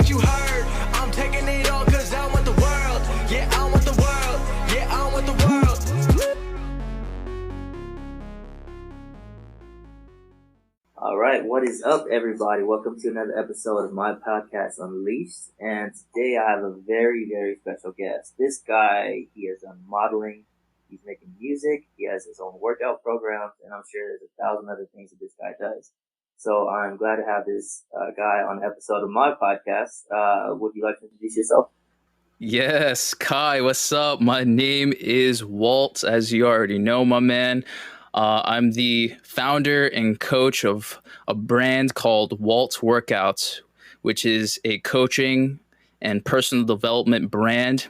what you heard. I'm taking it all cause I want the world. Yeah, I want the world. Yeah, I want the world. All right, what is up, everybody? Welcome to another episode of my podcast, Unleashed. And today I have a very, very special guest. This guy, he is on modeling, he's making music, he has his own workout programs, and I'm sure there's 1,000 other things that this guy does. So I'm glad to have this guy on an episode of my podcast. Would you like to introduce yourself? Yes, Kai, what's up? My name is Walt, as you already know, my man. I'm the founder and coach of a brand called Walt Workout, which is a coaching and personal development brand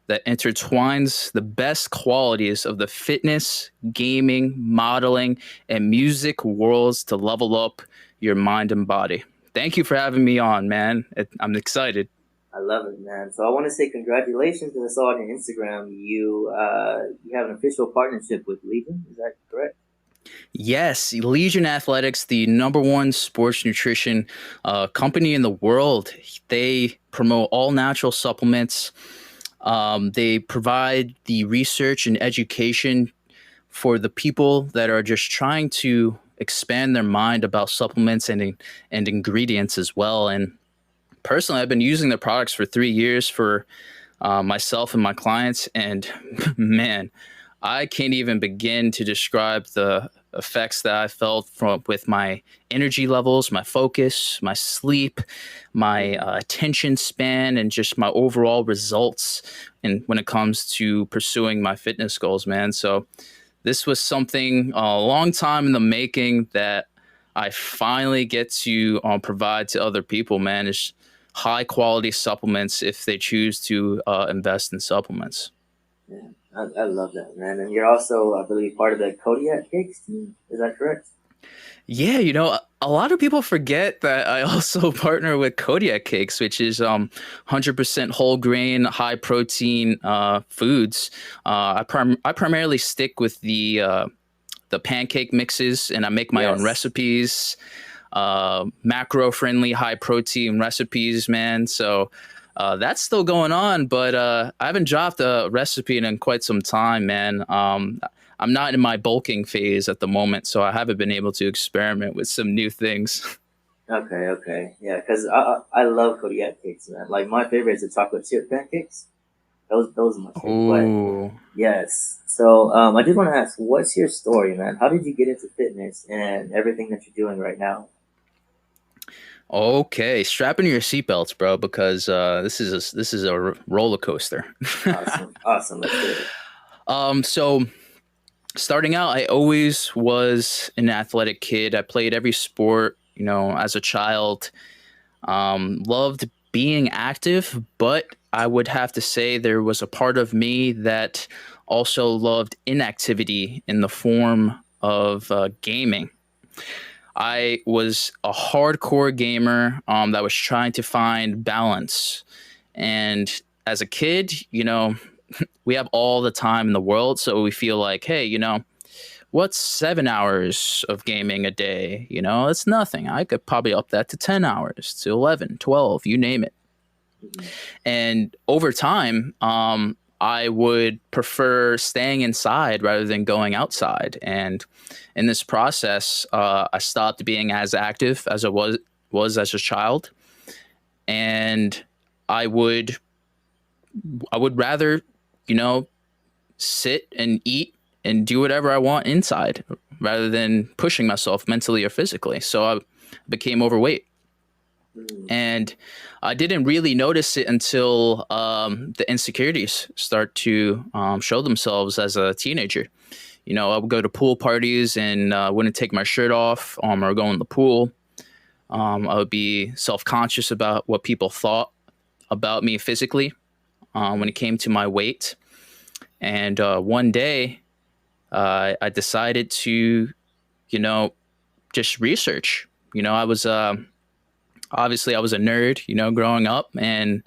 that intertwines the best qualities of the fitness, gaming, modeling, and music worlds to level up your mind and body. Thank you for having me on, man. I'm excited. I love it, man. So I want to say congratulations because I saw on your Instagram you have an official partnership with Legion. Is that correct? Yes, Legion Athletics, the number one sports nutrition company in the world. They promote all natural supplements. They provide the research and education for the people that are just trying to expand their mind about supplements and ingredients as well. And personally, I've been using their products for 3 years for myself and my clients. And man, I can't even begin to describe the effects that I felt with my energy levels, my focus, my sleep, my attention span, and just my overall results when it comes to pursuing my fitness goals, man. So this was something a long time in the making that I finally get to provide to other people, man. Is high quality supplements if they choose to invest in supplements. Yeah, I love that, man. And you're also, I believe, part of the Kodiak Cakes team. Is that correct? Yeah, a lot of people forget that I also partner with Kodiak Cakes, which is 100% whole grain, high protein foods. I primarily stick with the pancake mixes, and I make my own recipes. Macro friendly, high protein recipes, man. So that's still going on, but I haven't dropped a recipe in quite some time, man. I'm not in my bulking phase at the moment, so I haven't been able to experiment with some new things. Okay. Yeah, because I love Kodiak Cakes, man. Like, my favorite is the chocolate chip pancakes. Those are my favorite. Ooh. But, yes. So I just want to ask, what's your story, man? How did you get into fitness and everything that you're doing right now? Okay, strap in your seatbelts, bro, because this is a roller coaster. Awesome. Let's do it. So starting out, I always was an athletic kid. I played every sport, as a child. Loved being active, but I would have to say there was a part of me that also loved inactivity in the form of gaming. I was a hardcore gamer that was trying to find balance. And as a kid, we have all the time in the world. So we feel like, hey, what's 7 hours of gaming a day? It's nothing. I could probably up that to 10 hours, to 11, 12, you name it. Mm-hmm. And over time, I would prefer staying inside rather than going outside. And in this process, I stopped being as active as I was as a child. And I would rather, sit and eat and do whatever I want inside rather than pushing myself mentally or physically. So I became overweight. And I didn't really notice it until the insecurities start to show themselves as a teenager. I would go to pool parties and wouldn't take my shirt off or go in the pool. I would be self-conscious about what people thought about me physically when it came to my weight. And one day I decided to, just research. I was... Obviously, I was a nerd, growing up, and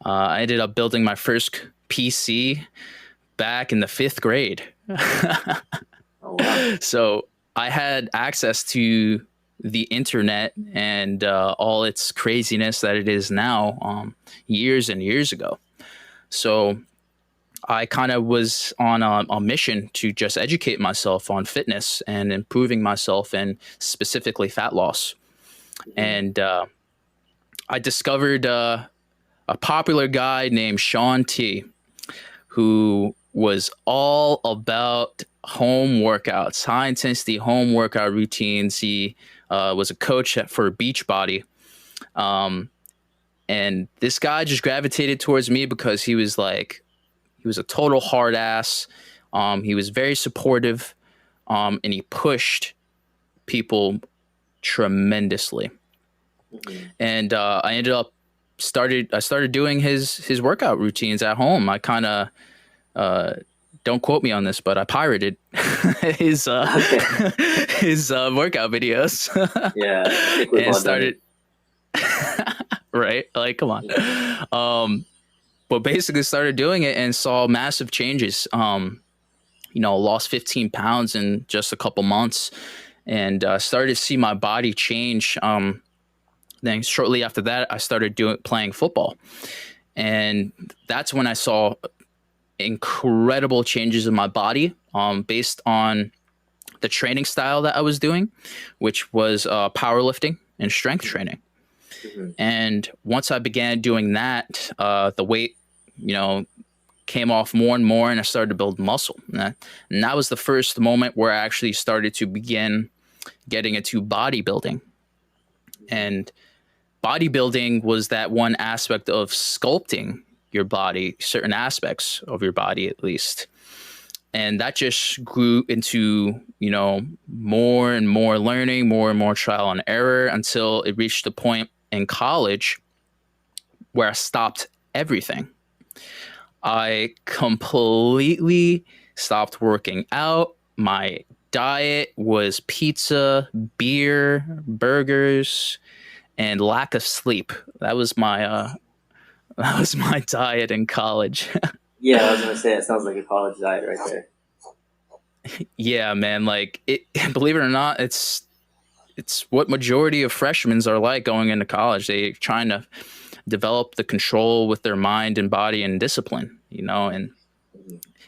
I ended up building my first PC back in the 5th grade. Oh, wow. So I had access to the internet and all its craziness that it is now, years and years ago. So I kind of was on a mission to just educate myself on fitness and improving myself, and specifically fat loss. And I discovered a popular guy named Shaun T, who was all about home workouts, high intensity home workout routines. He was a coach for Beachbody. And this guy just gravitated towards me because he was a total hard ass. He was very supportive, and he pushed people tremendously. And I started doing his workout routines at home. I kind of, don't quote me on this, but I pirated his his workout videos. Yeah, and started right, like, come on. But basically started doing it and saw massive changes. Lost 15 pounds in just a couple months, and started to see my body change. Then shortly after that, I started playing football, and that's when I saw incredible changes in my body, based on the training style that I was doing, which was powerlifting and strength training. And once I began doing that, the weight, came off more and more, and I started to build muscle. And that was the first moment where I actually started to begin getting into bodybuilding. And bodybuilding was that one aspect of sculpting your body, certain aspects of your body at least. And that just grew into, more and more learning, more and more trial and error, until it reached a point in college where I stopped everything. I completely stopped working out. My diet was pizza, beer, burgers, and lack of sleep. That was my diet in college. Yeah, I was gonna say, it sounds like a college diet right there. Yeah, man. Like, it, believe it or not, it's what majority of freshmen are like going into college. They're trying to develop the control with their mind and body and discipline, and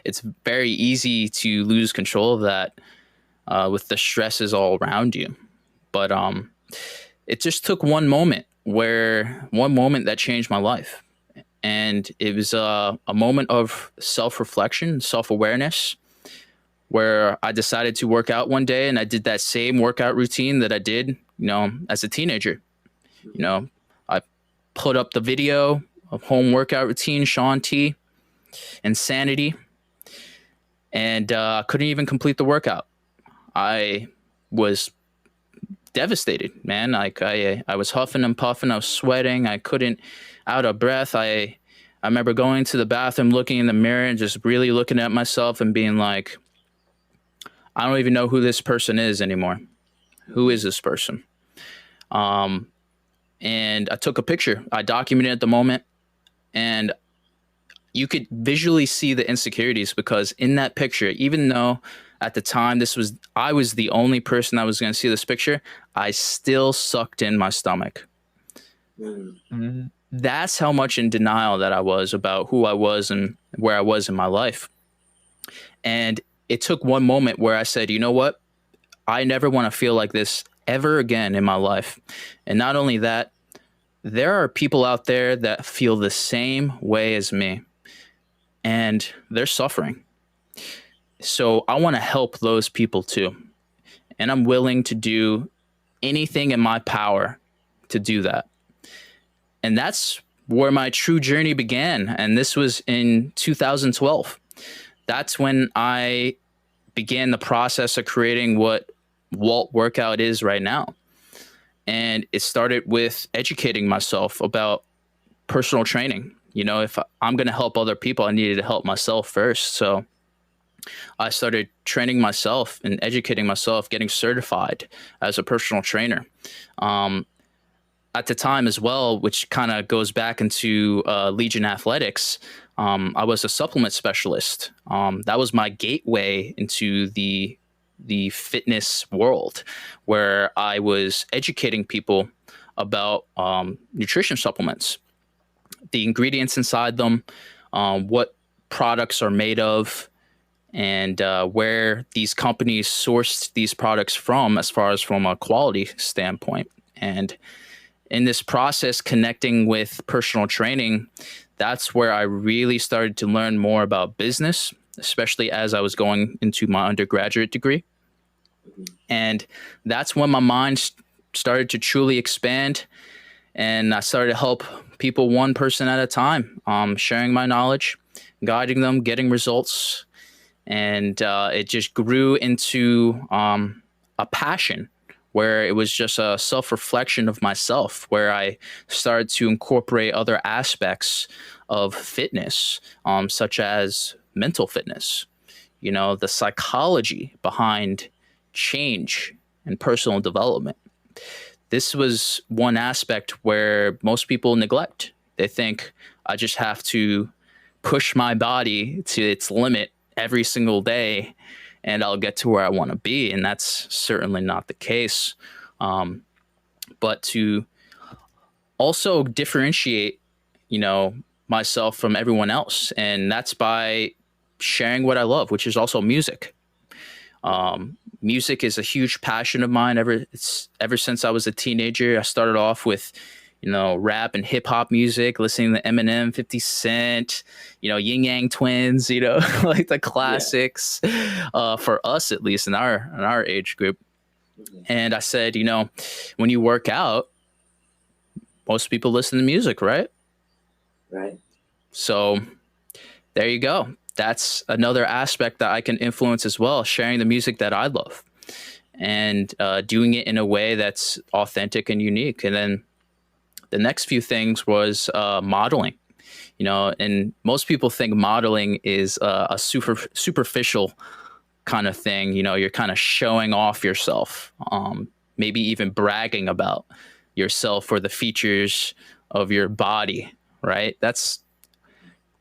it's very easy to lose control of that with the stresses all around you. But it just took one moment that changed my life. And it was a moment of self-reflection, self-awareness, where I decided to work out one day, and I did that same workout routine that I did, as a teenager. I put up the video of home workout routine, Shaun T, Insanity, and I couldn't even complete the workout. I was devastated, man. Like, I was huffing and puffing, I was sweating, I couldn't, out of breath. I remember going to the bathroom, looking in the mirror, and just really looking at myself and being like, I don't even know who this person is anymore. Who is this person? And I took a picture. I documented the moment, and you could visually see the insecurities, because in that picture, even though at the time I was the only person that was going to see this picture, I still sucked in my stomach. That's how much in denial that I was about who I was and where I was in my life. And it took one moment where I said, you know what? I never want to feel like this ever again in my life. And not only that, there are people out there that feel the same way as me, and they're suffering. So I want to help those people too. And I'm willing to do anything in my power to do that. And that's where my true journey began. And this was in 2012. That's when I began the process of creating what Walt Workout is right now. And it started with educating myself about personal training. If I'm going to help other people, I needed to help myself first. So I started training myself and educating myself, getting certified as a personal trainer. At the time as well, which kind of goes back into Legion Athletics, I was a supplement specialist. That was my gateway into the the fitness world, where I was educating people about nutrition supplements, the ingredients inside them, what products are made of, and where these companies sourced these products from, as far as from a quality standpoint. And in this process, connecting with personal training, that's where I really started to learn more about business, especially as I was going into my undergraduate degree. And that's when my mind started to truly expand, and I started to help people one person at a time, sharing my knowledge, guiding them, getting results. And it just grew into a passion, where it was just a self-reflection of myself, where I started to incorporate other aspects of fitness, such as mental fitness, the psychology behind change and personal development. This was one aspect where most people neglect. They think I just have to push my body to its limit every single day and I'll get to where I want to be. And that's certainly not the case. But to also differentiate, myself from everyone else. And that's by sharing what I love, which is also music. Music is a huge passion of mine. Ever since I was a teenager, I started off with, rap and hip hop music, listening to Eminem, 50 Cent, Yin Yang Twins, like the classics, for us, at least in our age group. And I said, when you work out, most people listen to music, right? Right. So there you go. That's another aspect that I can influence as well, sharing the music that I love and doing it in a way that's authentic and unique. And then the next few things was modeling, and most people think modeling is a superficial kind of thing. You're kind of showing off yourself, maybe even bragging about yourself or the features of your body, right? That's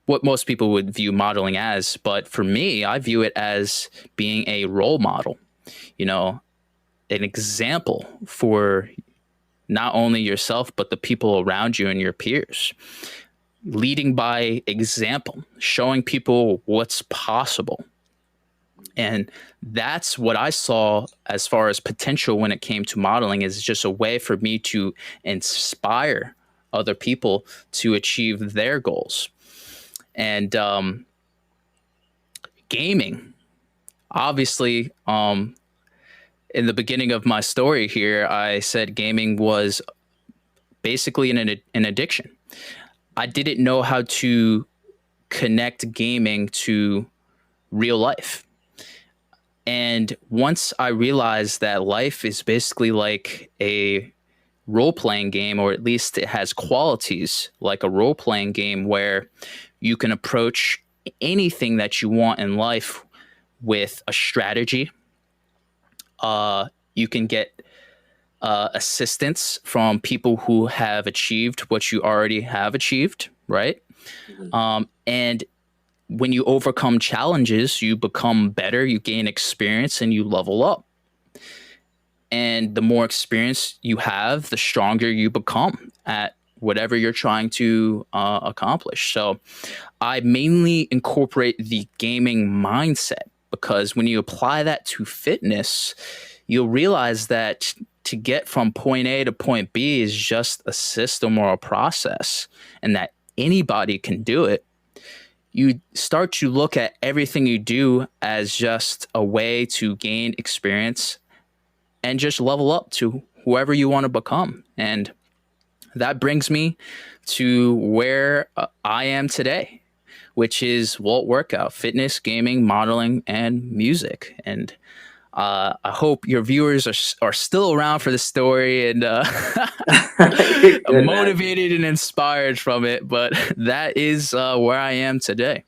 what most people would view modeling as. But for me, I view it as being a role model, an example for not only yourself, but the people around you and your peers. Leading by example, showing people what's possible. And that's what I saw as far as potential when it came to modeling, is just a way for me to inspire other people to achieve their goals. And gaming, obviously, in the beginning of my story here, I said gaming was basically an addiction. I didn't know how to connect gaming to real life. And once I realized that life is basically like a role-playing game, or at least it has qualities like a role-playing game, where you can approach anything that you want in life with a strategy. You can get assistance from people who have achieved what you already have achieved, right? Mm-hmm. And when you overcome challenges, you become better, you gain experience, and you level up. And the more experience you have, the stronger you become at whatever you're trying to accomplish. So I mainly incorporate the gaming mindset, because when you apply that to fitness, you'll realize that to get from point A to point B is just a system or a process, and that anybody can do it. You start to look at everything you do as just a way to gain experience and just level up to whoever you want to become. And that brings me to where I am today, which is Walt Workout: fitness, gaming, modeling, and music. And I hope your viewers are still around for the story and motivated and inspired from it. But that is where I am today.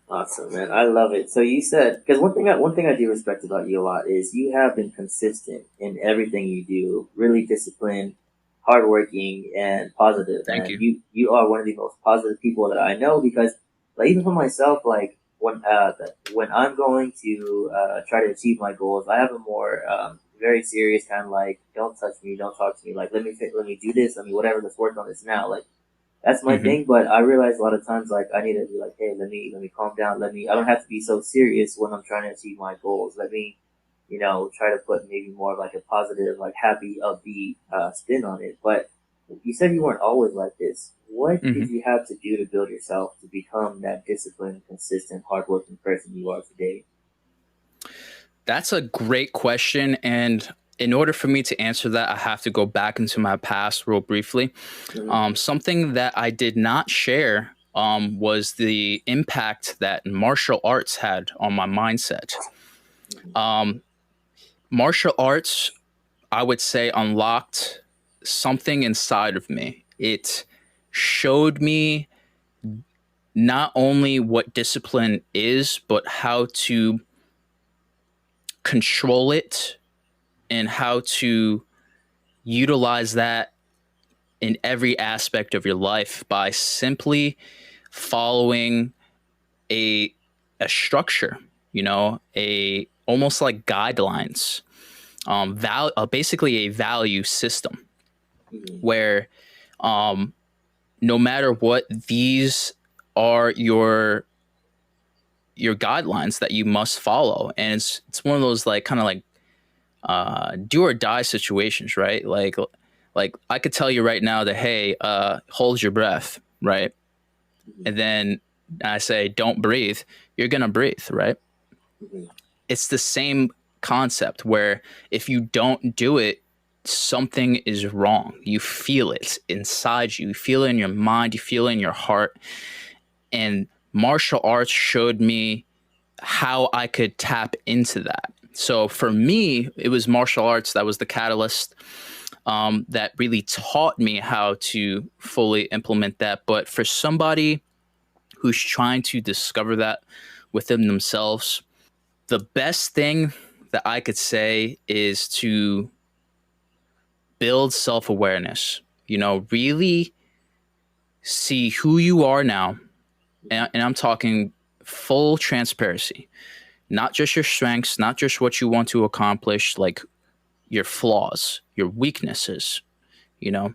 Awesome, man. I love it. So you said, because one thing I do respect about you a lot is you have been consistent in everything you do, really disciplined, hardworking, and positive. Thank and you. You are one of the most positive people that I know, because like, even for myself, like when I'm going to try to achieve my goals, I have a more very serious kind of like, don't touch me, don't talk to me, like let me do this, whatever, let's work on this now, like that's my Mm-hmm. thing. But I realize a lot of times like I need to be like, hey, let me calm down, I don't have to be so serious when I'm trying to achieve my goals. Let me try to put maybe more of like a positive, like happy, upbeat spin on it. But you said you weren't always like this. What Mm-hmm. did you have to do to build yourself to become that disciplined, consistent, hardworking person you are today? That's a great question. And in order for me to answer that, I have to go back into my past real briefly. Mm-hmm. Something that I did not share was the impact that martial arts had on my mindset. Um, Martial arts, I would say, unlocked something inside of me. It showed me not only what discipline is, but how to control it and how to utilize that in every aspect of your life by simply following a a structure, a almost like guidelines, basically a value system Mm-hmm. where um, no matter what, these are your guidelines that you must follow, and it's one of those like kind of like do or die situations, right? Like I could tell you right now that hey, hold your breath, right? And then I say don't breathe, you're gonna breathe, right? Mm-hmm. It's the same concept where if you don't do it, something is wrong. You feel it inside you. You feel it in your mind. You feel it in your heart. And martial arts showed me how I could tap into that. So for me, it was martial arts that was the catalyst that really taught me how to fully implement that. But for somebody who's trying to discover that within themselves, the best thing that I could say is to build self awareness, really see who you are now. And I'm talking full transparency, not just your strengths, not just what you want to accomplish, like your flaws, your weaknesses, you know.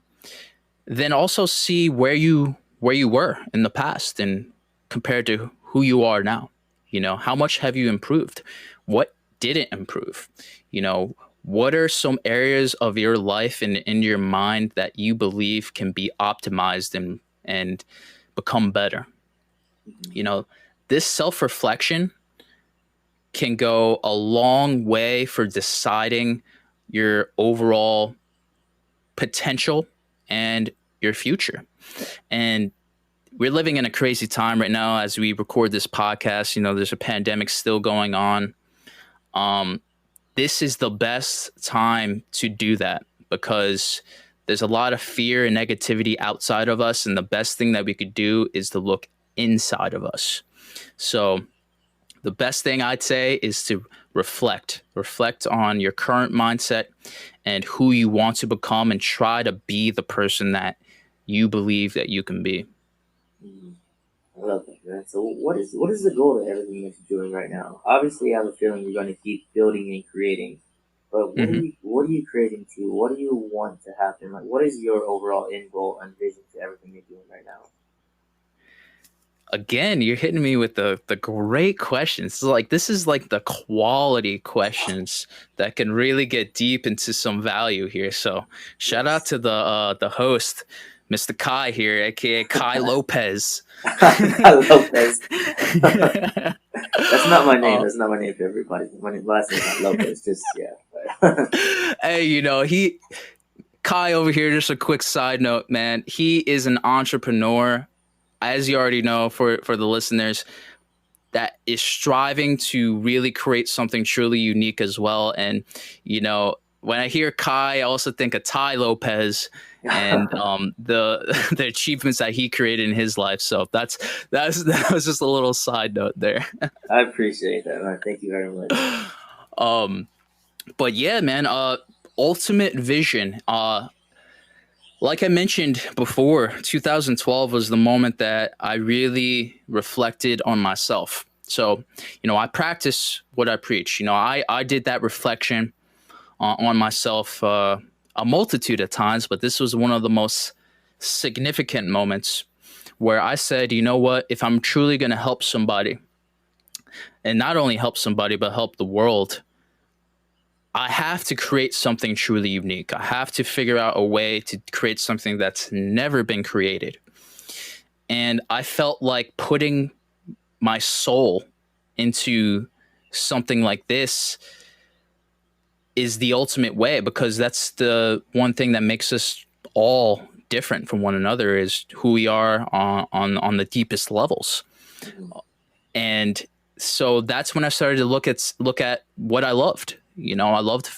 Then also see where you were in the past and compared to who you are now. How much have you improved? What didn't improve? What are some areas of your life and in your mind that you believe can be optimized and become better? Mm-hmm. You know, this self-reflection can go a long way for deciding your overall potential and your future. And we're living in a crazy time right now as we record this podcast. There's a pandemic still going on. Um, this is the best time to do that because there's a lot of fear and negativity outside of us. And the best thing that we could do is to look inside of us. So the best thing I'd say is to reflect on your current mindset and who you want to become and try to be the person that you believe that you can be. Mm-hmm. I love that, man. So what is the goal of everything that you're doing right now? Obviously, I have a feeling you're going to keep building and creating. But Mhm. what are you creating to? What do you want to happen? Like, what is your overall end goal and vision to everything you're doing right now? Again, you're hitting me with the great questions. This is like the quality questions that can really get deep into some value here. So shout out Yes. to the host, Mr. Kai here, aka Kai Lopez. I love this. That's not my name. uh, That's not my name for everybody. Last name is not Lopez. Just yeah. hey, he Kai over here. Just a quick side note, man. He is an entrepreneur, as you already know for the listeners, that is striving to really create something truly unique as well. And when I hear Kai, I also think of Ty Lopez and the achievements that he created in his life. So that was just a little side note there. I appreciate that, man. Thank you very much. um, but yeah, man. Ultimate vision. Like I mentioned before, 2012 was the moment that I really reflected on myself. So, I practice what I preach. I did that reflection on myself a multitude of times, but this was one of the most significant moments where I said, you know what, if I'm truly going to help somebody, and not only help somebody, but help the world, I have to create something truly unique. I have to figure out a way to create something that's never been created. And I felt like putting my soul into something like this is the ultimate way, because that's the one thing that makes us all different from one another, is who we are on the deepest levels. And so that's when I started to look at what I loved. I loved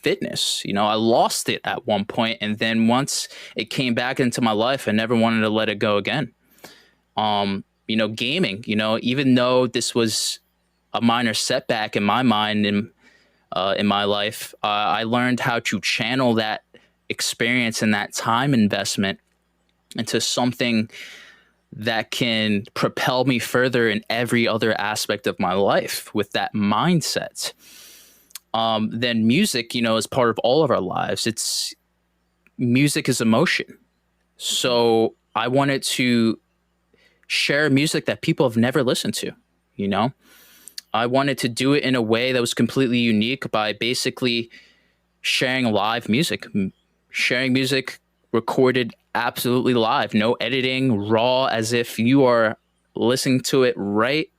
fitness. I lost it at one point, and then once it came back into my life, I never wanted to let it go again. Gaming, even though this was a minor setback in my mind in my life, I learned how to channel that experience and that time investment into something that can propel me further in every other aspect of my life with that mindset. Then music, is part of all of our lives. Music is emotion. So I wanted to share music that people have never listened to, I wanted to do it in a way that was completely unique by basically sharing live music, sharing music recorded absolutely live, no editing, raw, as if you are listening to it right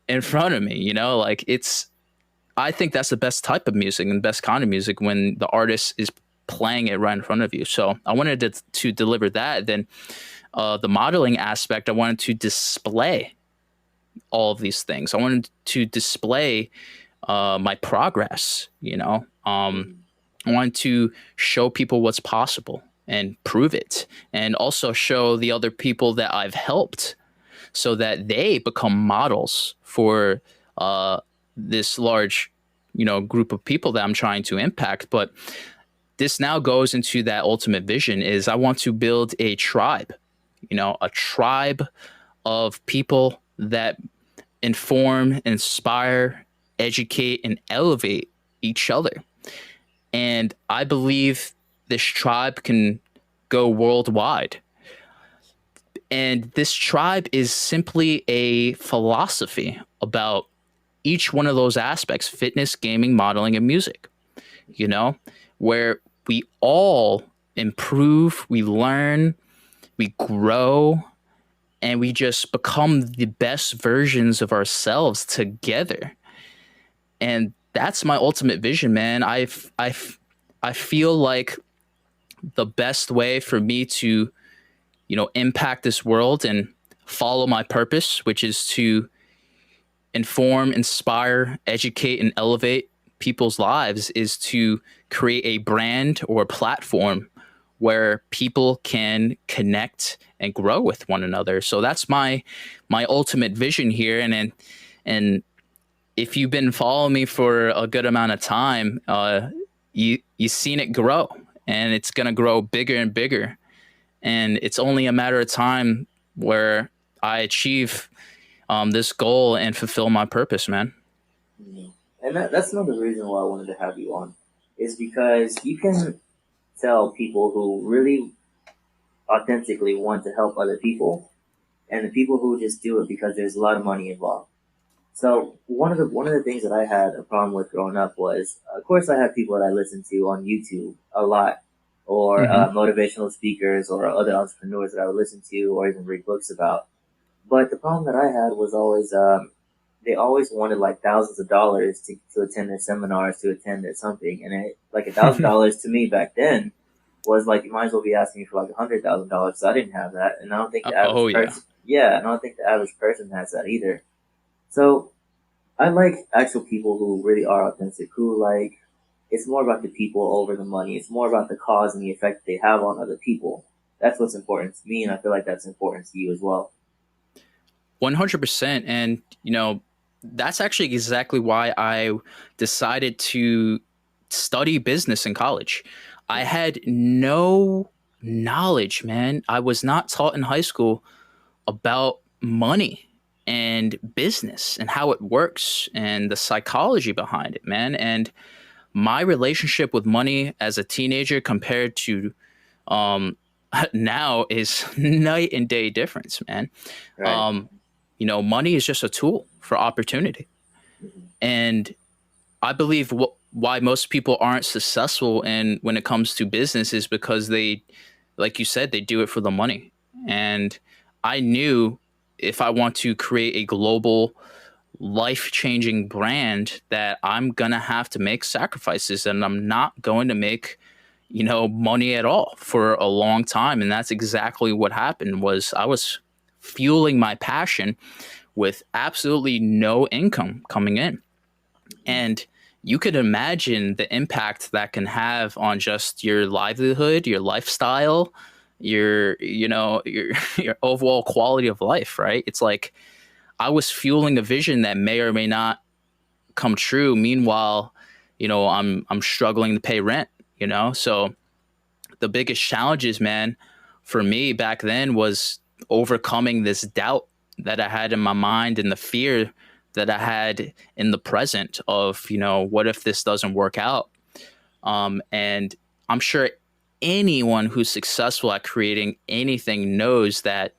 in front of me. I think that's the best type of music and the best kind of music, when the artist is playing it right in front of you. So I wanted to deliver that. Then the modeling aspect, I wanted to display all of these things. I wanted to display my progress. I wanted to show people what's possible and prove it, and also show the other people that I've helped, so that they become models for this large, group of people that I'm trying to impact. But this now goes into that ultimate vision, is I want to build a tribe, a tribe of people that inform, inspire, educate, and elevate each other. And I believe this tribe can go worldwide. And this tribe is simply a philosophy about each one of those aspects: fitness, gaming, modeling, and music, where we all improve, we learn, we grow, and we just become the best versions of ourselves together. And that's my ultimate vision, man. I feel like the best way for me to, impact this world and follow my purpose, which is to inform, inspire, educate, and elevate people's lives, is to create a brand or platform where people can connect and grow with one another. So that's my ultimate vision here. And if you've been following me for a good amount of time, you've seen it grow, and it's going to grow bigger and bigger. And it's only a matter of time where I achieve this goal and fulfill my purpose, man. And that's another reason why I wanted to have you on, is because you can tell people who really authentically want to help other people, and the people who just do it because there's a lot of money involved. So one of the things that I had a problem with growing up was, of course, I had people that I listened to on YouTube a lot, or motivational speakers or other entrepreneurs that I would listen to or even read books about. But the problem that I had was always they always wanted like thousands of dollars to attend their seminars, to attend their something, and like $1,000 to me back then was like, you might as well be asking me for like $100,000. So I didn't have that, and I don't think the average person, and I don't think the average person has that either. So I like actual people who really are authentic, who it's more about the people over the money. It's more about the cause and the effect they have on other people. That's what's important to me, and I feel like that's important to you as well. 100%. And, that's actually exactly why I decided to study business in college. I had no knowledge, man. I was not taught in high school about money. and business and how it works and the psychology behind it, man. And my relationship with money as a teenager compared to um, now is night and day difference, man. Right. Um, money is just a tool for opportunity. Mhm. And I believe why most people aren't successful in when it comes to business is because they, like you said, they do it for the money. And I knew if I want to create a global life changing brand that I'm gonna have to make sacrifices and I'm not going to make money at all for a long time. And that's exactly what happened. Was I was fueling my passion with absolutely no income coming in. And you could imagine the impact that can have on just your livelihood, your lifestyle, your your overall quality of life, right? It's like I was fueling a vision that may or may not come true. Meanwhile, I'm struggling to pay rent, So the biggest challenges, man, for me back then was overcoming this doubt that I had in my mind and the fear that I had in the present of, what if this doesn't work out? And I'm sure anyone who's successful at creating anything knows that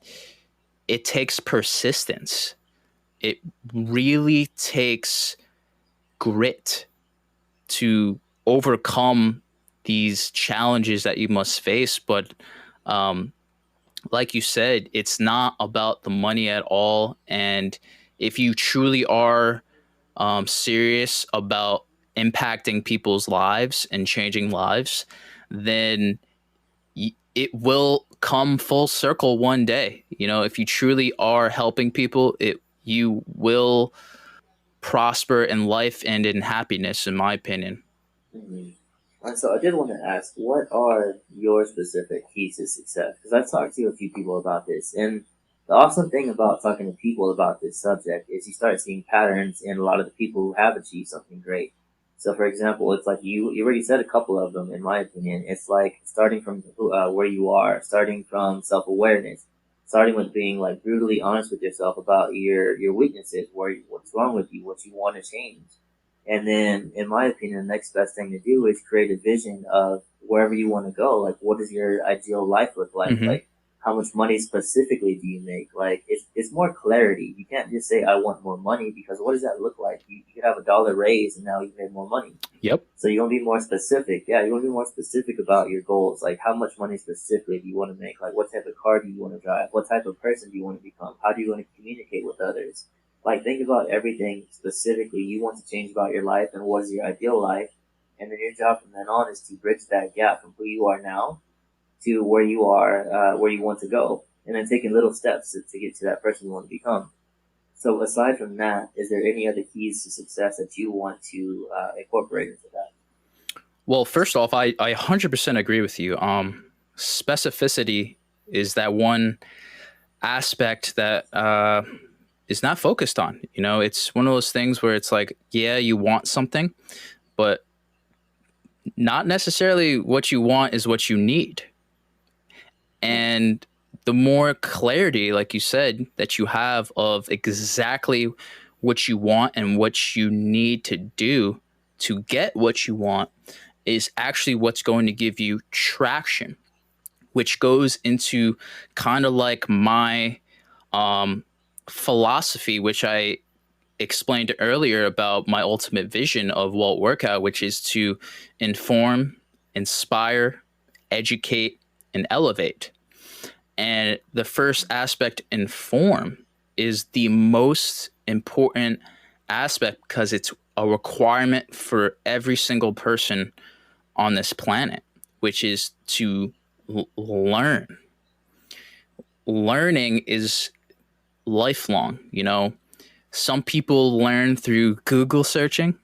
it takes persistence. It really takes grit to overcome these challenges that you must face. But um, like you said, it's not about the money at all. And if you truly are serious about impacting people's lives and changing lives, then it will come full circle one day. If you truly are helping people, you will prosper in life and in happiness, in my opinion. Mhm. And so I did want to ask, what are your specific keys to success? Because I've talked to a few people about this, and the awesome thing about talking to people about this subject is you start seeing patterns in a lot of the people who have achieved something great. So, for example, it's like you already said a couple of them, in my opinion. It's like starting from where you are, starting from self awareness, starting with being like brutally honest with yourself about your weaknesses, what's wrong with you, what you want to change, and then, in my opinion, the next best thing to do is create a vision of wherever you want to go. Like, what does your ideal life look like? Mm-hmm. Like, how much money specifically do you make? Like, it's more clarity. You can't just say, I want more money, because what does that look like? You could have $1 raise and now you made more money. Yep. So you want to be more specific. Yeah, you want to be more specific about your goals. Like, how much money specifically do you want to make? Like, what type of car do you want to drive? What type of person do you want to become? How do you want to communicate with others? Like, think about everything specifically you want to change about your life and what is your ideal life. And then your job from then on is to bridge that gap from who you are now to where you are, where you want to go. And then taking little steps to get to that person you want to become. So aside from that, is there any other keys to success that you want to incorporate into that? Well, first off, I 100% agree with you. Specificity is that one aspect that is not focused on. It's one of those things where it's like, yeah, you want something, but not necessarily what you want is what you need. And the more clarity, like you said, that you have of exactly what you want and what you need to do to get what you want is actually what's going to give you traction, which goes into kind of like my philosophy, which I explained earlier about my ultimate vision of Walt Workout, which is to inform, inspire, educate, and elevate. And the first aspect, inform, is the most important aspect because it's a requirement for every single person on this planet, which is to learn. Learning is lifelong. Some people learn through Google searching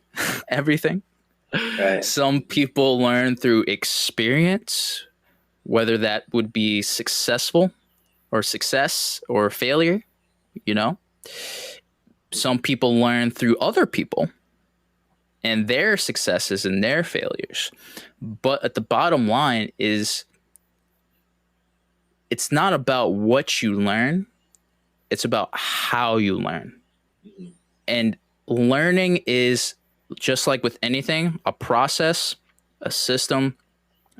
everything. Right. Some people learn through experience, whether that would be successful or success or failure. Some people learn through other people and their successes and their failures. But at the bottom line is, it's not about what you learn, It's about how you learn. Mhm. And learning is, just like with anything, a process, a system,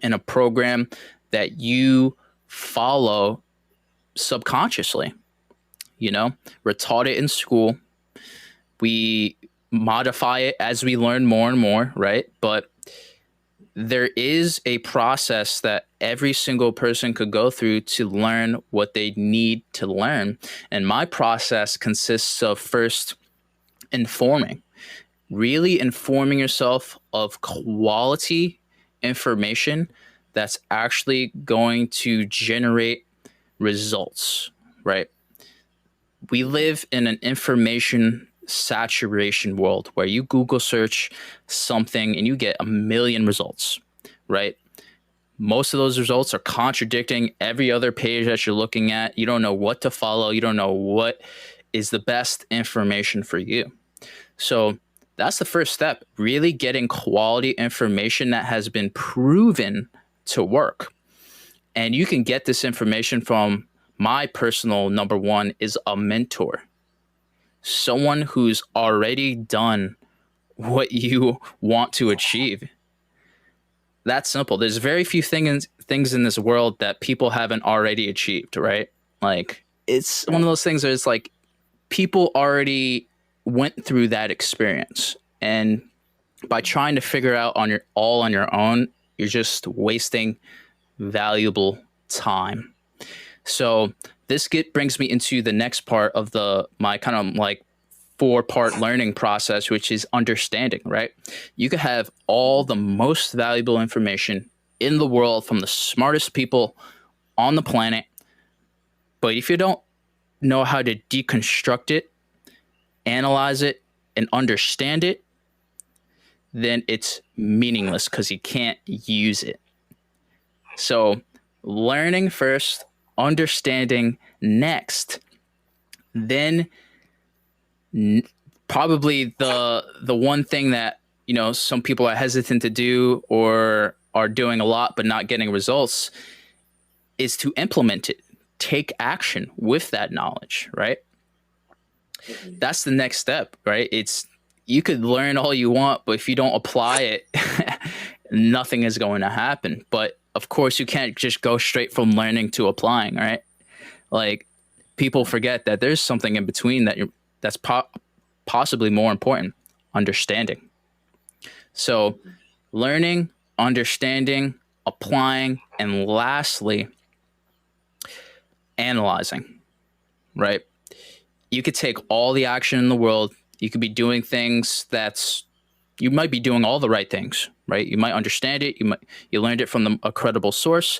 and a program that you follow subconsciously. You know, we're taught it in school. We modify it as we learn more and more, right? But there is a process that every single person could go through to learn what they need to learn. And my process consists of first informing, really informing yourself of quality information that's actually going to generate results, right? We live in an information saturation world where you Google search something and you get a million results, right? Most of those results are contradicting every other page that you're looking at. You don't know what to follow. You don't know what is the best information for you. So that's the first step, really getting quality information that has been proven to work. And you can get this information from my personal number one is a mentor, someone who's already done what you want to achieve. That's simple. There's very few things in this world that people haven't already achieved, right? Like, it's one of those things where it's like people already went through that experience. And by trying to figure out on your own, you're just wasting valuable time. So brings me into the next part of my kind of like 4-part learning process, which is understanding, right? You could have all the most valuable information in the world from the smartest people on the planet, but if you don't know how to deconstruct it, analyze it, and understand it, then it's meaningless because you can't use it. So learning first, understanding next, then probably the one thing that, you know, some people are hesitant to do or are doing a lot but not getting results is to implement it, take action with that knowledge, right? That's the next step, right? You could learn all you want, but if you don't apply it, nothing is going to happen. But of course, you can't just go straight from learning to applying, right? Like, people forget that there's something in between that's possibly more important: understanding. So, learning, understanding, applying, and lastly, analyzing, right? You could take all the action in the world. You could be doing things you might be doing all the right things, right? You might understand it. You learned it from a credible source.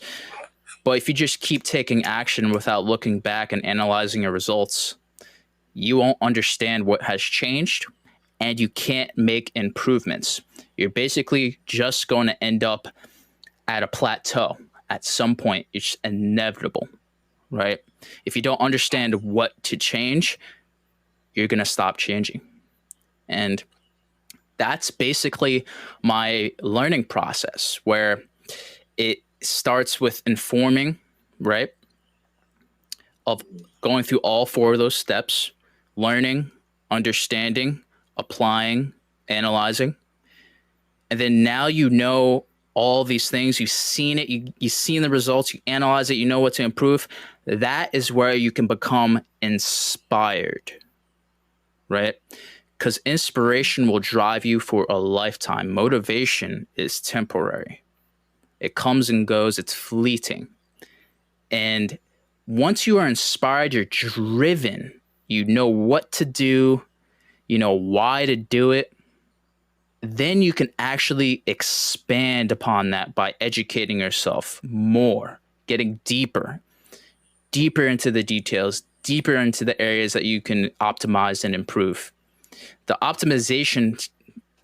But if you just keep taking action without looking back and analyzing your results, you won't understand what has changed, and you can't make improvements. You're basically just going to end up at a plateau at some point. It's inevitable, right? If you don't understand what to change, you're going to stop changing. And that's basically my learning process, where it starts with informing, right? Of going through all 4 of those steps: learning, understanding, applying, analyzing. And then now you know all these things. You've seen it. You've seen the results. You analyze it. You know what to improve. That is where you can become inspired, right? Because inspiration will drive you for a lifetime. Motivation is temporary. It comes and goes. It's fleeting. And once you are inspired, you're driven. You know what to do. You know why to do it. Then you can actually expand upon that by educating yourself more, getting deeper into the details, deeper into the areas that you can optimize and improve. The optimization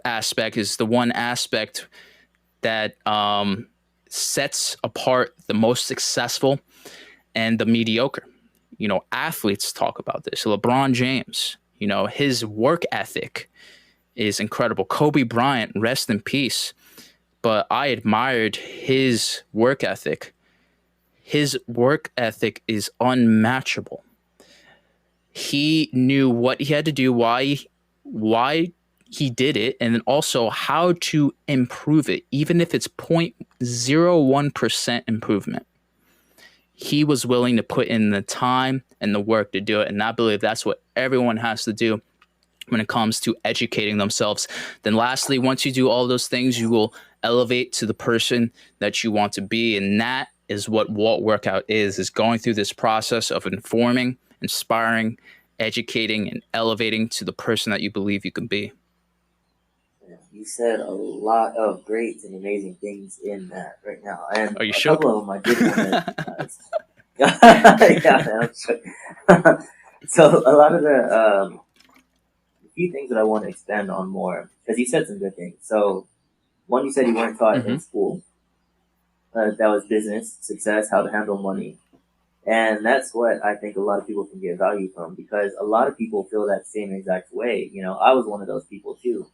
aspect is the one aspect that sets apart the most successful and the mediocre. You know, athletes talk about this. LeBron James, you know, his work ethic is incredible. Kobe Bryant, rest in peace. But I admired his work ethic. His work ethic is unmatchable. He knew what he had to do, why he did it, and then also how to improve it, even if it's 0.01% improvement. He was willing to put in the time and the work to do it. And I believe that's what everyone has to do when it comes to educating themselves. Then lastly, once you do all those things, you will elevate to the person that you want to be. And that is what Walt Workout is going through this process of informing, inspiring, educating, and elevating to the person that you believe you can be. You said a lot of great and amazing things in that right now, and Are you a shook? couple of them I did want to. Yeah, man, I'm shook. So a lot of the few things that I want to expand on more, because you said some good things. So one, you said you weren't taught in school. That was business, success, how to handle money. And that's what I think a lot of people can get value from, because a lot of people feel that same exact way. You know, I was one of those people too,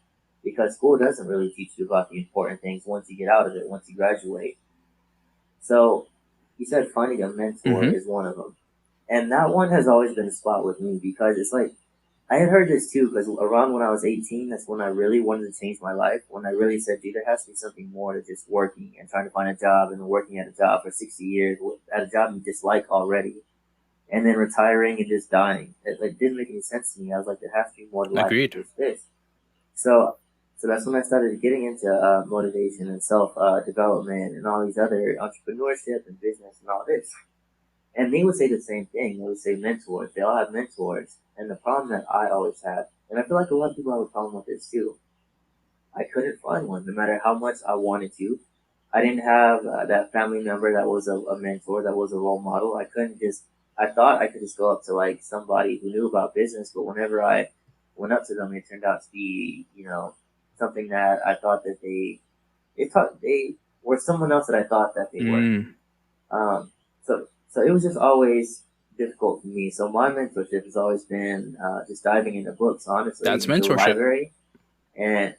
because school doesn't really teach you about the important things once you get out of it, once you graduate. So you said finding a mentor is one of them. And that one has always been a spot with me, because it's like, I had heard this too, because around when I was 18, that's when I really wanted to change my life. When I really said, dude, there has to be something more to just working and trying to find a job and working at a job for 60 years, at a job you dislike already, and then retiring and just dying. It didn't make any sense to me. I was like, there has to be more to life than just this. So that's when I started getting into motivation and self development and all these other entrepreneurship and business and all this. And they would say the same thing. They would say mentors. They all have mentors. And the problem that I always had, and I feel like a lot of people have a problem with this too, I couldn't find one, no matter how much I wanted to. I didn't have that family member that was a mentor, that was a role model. I thought I could just go up to like somebody who knew about business, but whenever I went up to them, it turned out to be, something that I thought that they were someone else that I thought that they were. So it was just always difficult for me. So my mentorship has always been just diving into books, honestly. That's into mentorship. The library. And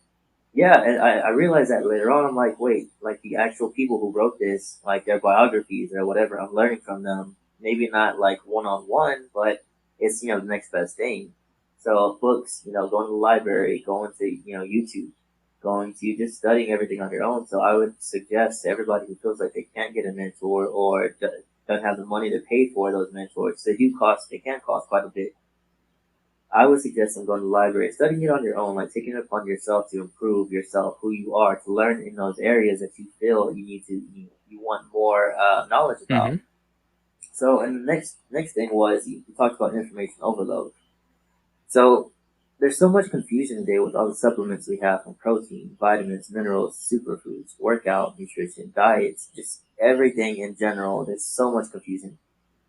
yeah, and I realized that later on. I'm like, wait, like the actual people who wrote this, like their biographies or whatever, I'm learning from them. Maybe not like one-on-one, but it's, the next best thing. So books, going to the library, going to, YouTube, going to just studying everything on your own. So I would suggest to everybody who feels like they can't get a mentor or don't have the money to pay for those mentors. They can cost quite a bit. I would suggest them going to the library, studying it on your own, like taking it upon yourself to improve yourself, who you are, to learn in those areas that you feel you want more knowledge about. So, and the next thing was you talked about information overload. So there's so much confusion today with all the supplements we have, from protein, vitamins, minerals, superfoods, workout, nutrition, diets, just everything in general. There's so much confusion.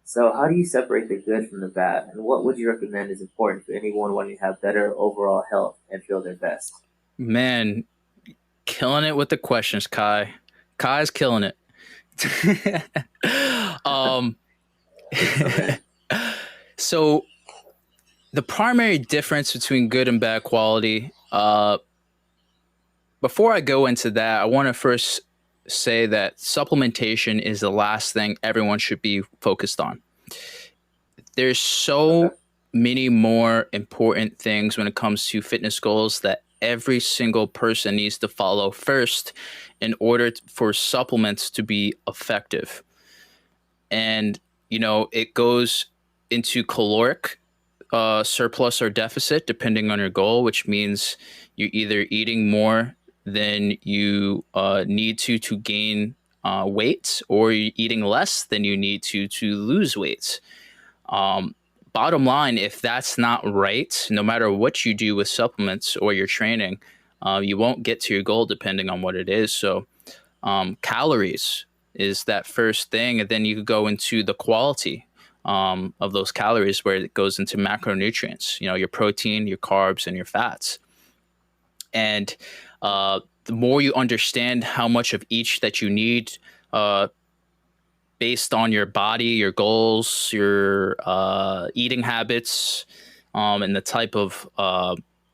So how do you separate the good from the bad? And what would you recommend is important for anyone wanting to have better overall health and feel their best? Man, killing it with the questions, Kai. Kai's killing it. So the primary difference between good and bad quality, before I go into that, I want to first say that supplementation is the last thing everyone should be focused on. There's so many more important things when it comes to fitness goals that every single person needs to follow first in order for supplements to be effective. And, it goes into caloric surplus or deficit, depending on your goal, which means you're either eating more than you need to gain weight, or you're eating less than you need to lose weight. Bottom line, if that's not right, no matter what you do with supplements or your training, you won't get to your goal depending on what it is. So calories is that first thing, and then you could go into the quality of those calories, where it goes into macronutrients, your protein, your carbs, and your fats. And the more you understand how much of each that you need, based on your body, your goals, your eating habits, and the type of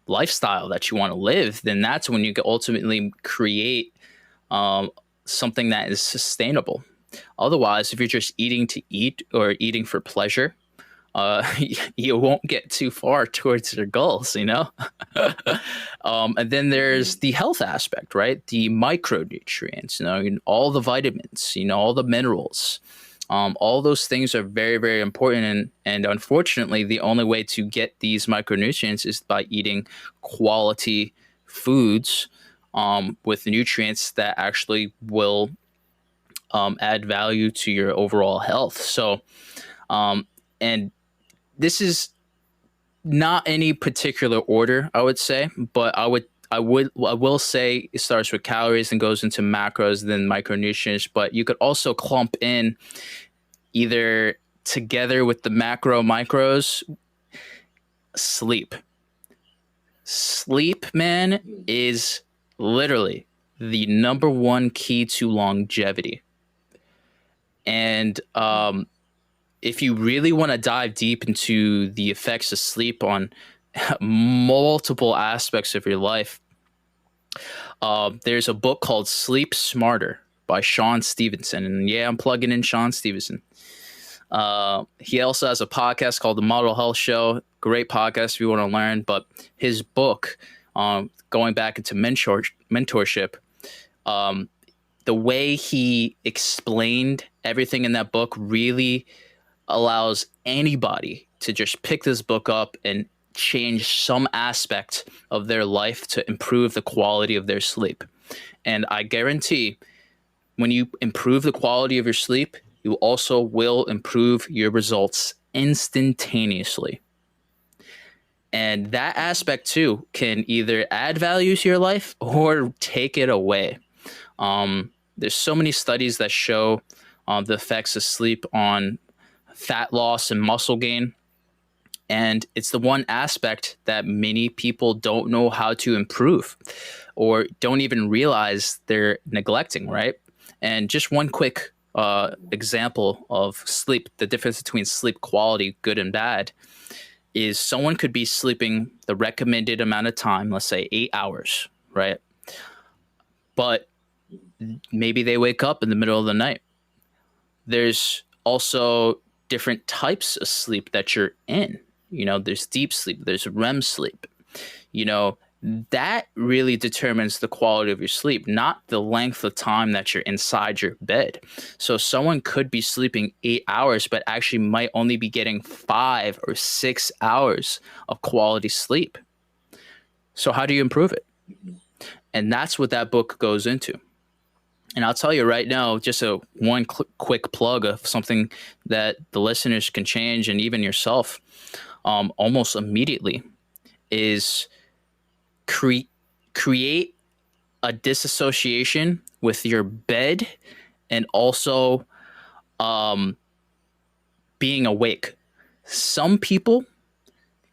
lifestyle that you want to live, then that's when you can ultimately create something that is sustainable. Otherwise, if you're just eating to eat or eating for pleasure, you won't get too far towards your goals, you know? And then there's the health aspect, right? The micronutrients, you know, all the vitamins, you know, all the minerals. All those things are very, very important. And unfortunately, the only way to get these micronutrients is by eating quality foods with nutrients that actually will add value to your overall health. So, and this is not any particular order, I would say, but I will say it starts with calories and goes into macros, then micronutrients. But you could also clump in either together with the macro micros, sleep. Sleep, man, is literally the number one key to longevity. And if you really want to dive deep into the effects of sleep on multiple aspects of your life, there's a book called Sleep Smarter by Sean Stevenson. And yeah, I'm plugging in Sean Stevenson. He also has a podcast called The Model Health Show. Great podcast if you want to learn. But his book, going back into mentorship, the way he explained everything in that book really allows anybody to just pick this book up and change some aspect of their life to improve the quality of their sleep. And I guarantee when you improve the quality of your sleep, you also will improve your results instantaneously. And that aspect too can either add value to your life or take it away. There's so many studies that show the effects of sleep on fat loss and muscle gain. And it's the one aspect that many people don't know how to improve or don't even realize they're neglecting, right? And just one quick example of sleep, the difference between sleep quality, good and bad, is someone could be sleeping the recommended amount of time, let's say 8 hours, right? But maybe they wake up in the middle of the night. There's also different types of sleep that you're in. You know, there's deep sleep, there's REM sleep. You know, that really determines the quality of your sleep, not the length of time that you're inside your bed. So someone could be sleeping 8 hours, but actually might only be getting 5 or 6 hours of quality sleep. So how do you improve it? And that's what that book goes into. And I'll tell you right now, just one quick plug of something that the listeners can change, and even yourself, almost immediately, is create a disassociation with your bed and also being awake. Some people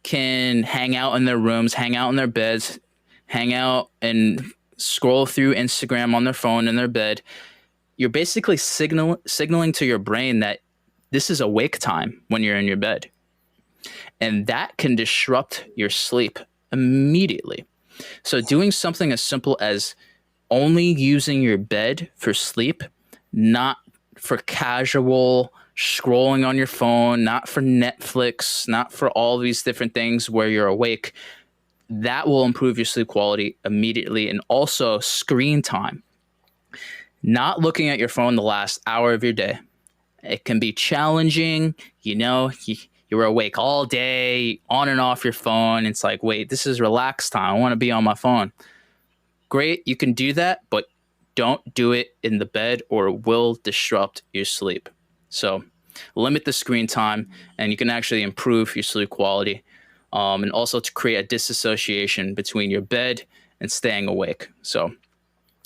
can hang out in their rooms, hang out in their beds, hang out and scroll through Instagram on their phone in their bed. You're basically signaling to your brain that this is awake time when you're in your bed. And that can disrupt your sleep immediately. So doing something as simple as only using your bed for sleep, not for casual scrolling on your phone, not for Netflix, not for all these different things where you're awake, that will improve your sleep quality immediately. And also screen time. Not looking at your phone the last hour of your day. It can be challenging. You know, you were awake all day, on and off your phone. It's like, wait, this is relaxed time. I want to be on my phone. Great, you can do that, but don't do it in the bed or it will disrupt your sleep. So limit the screen time and you can actually improve your sleep quality. And also to create a disassociation between your bed and staying awake. So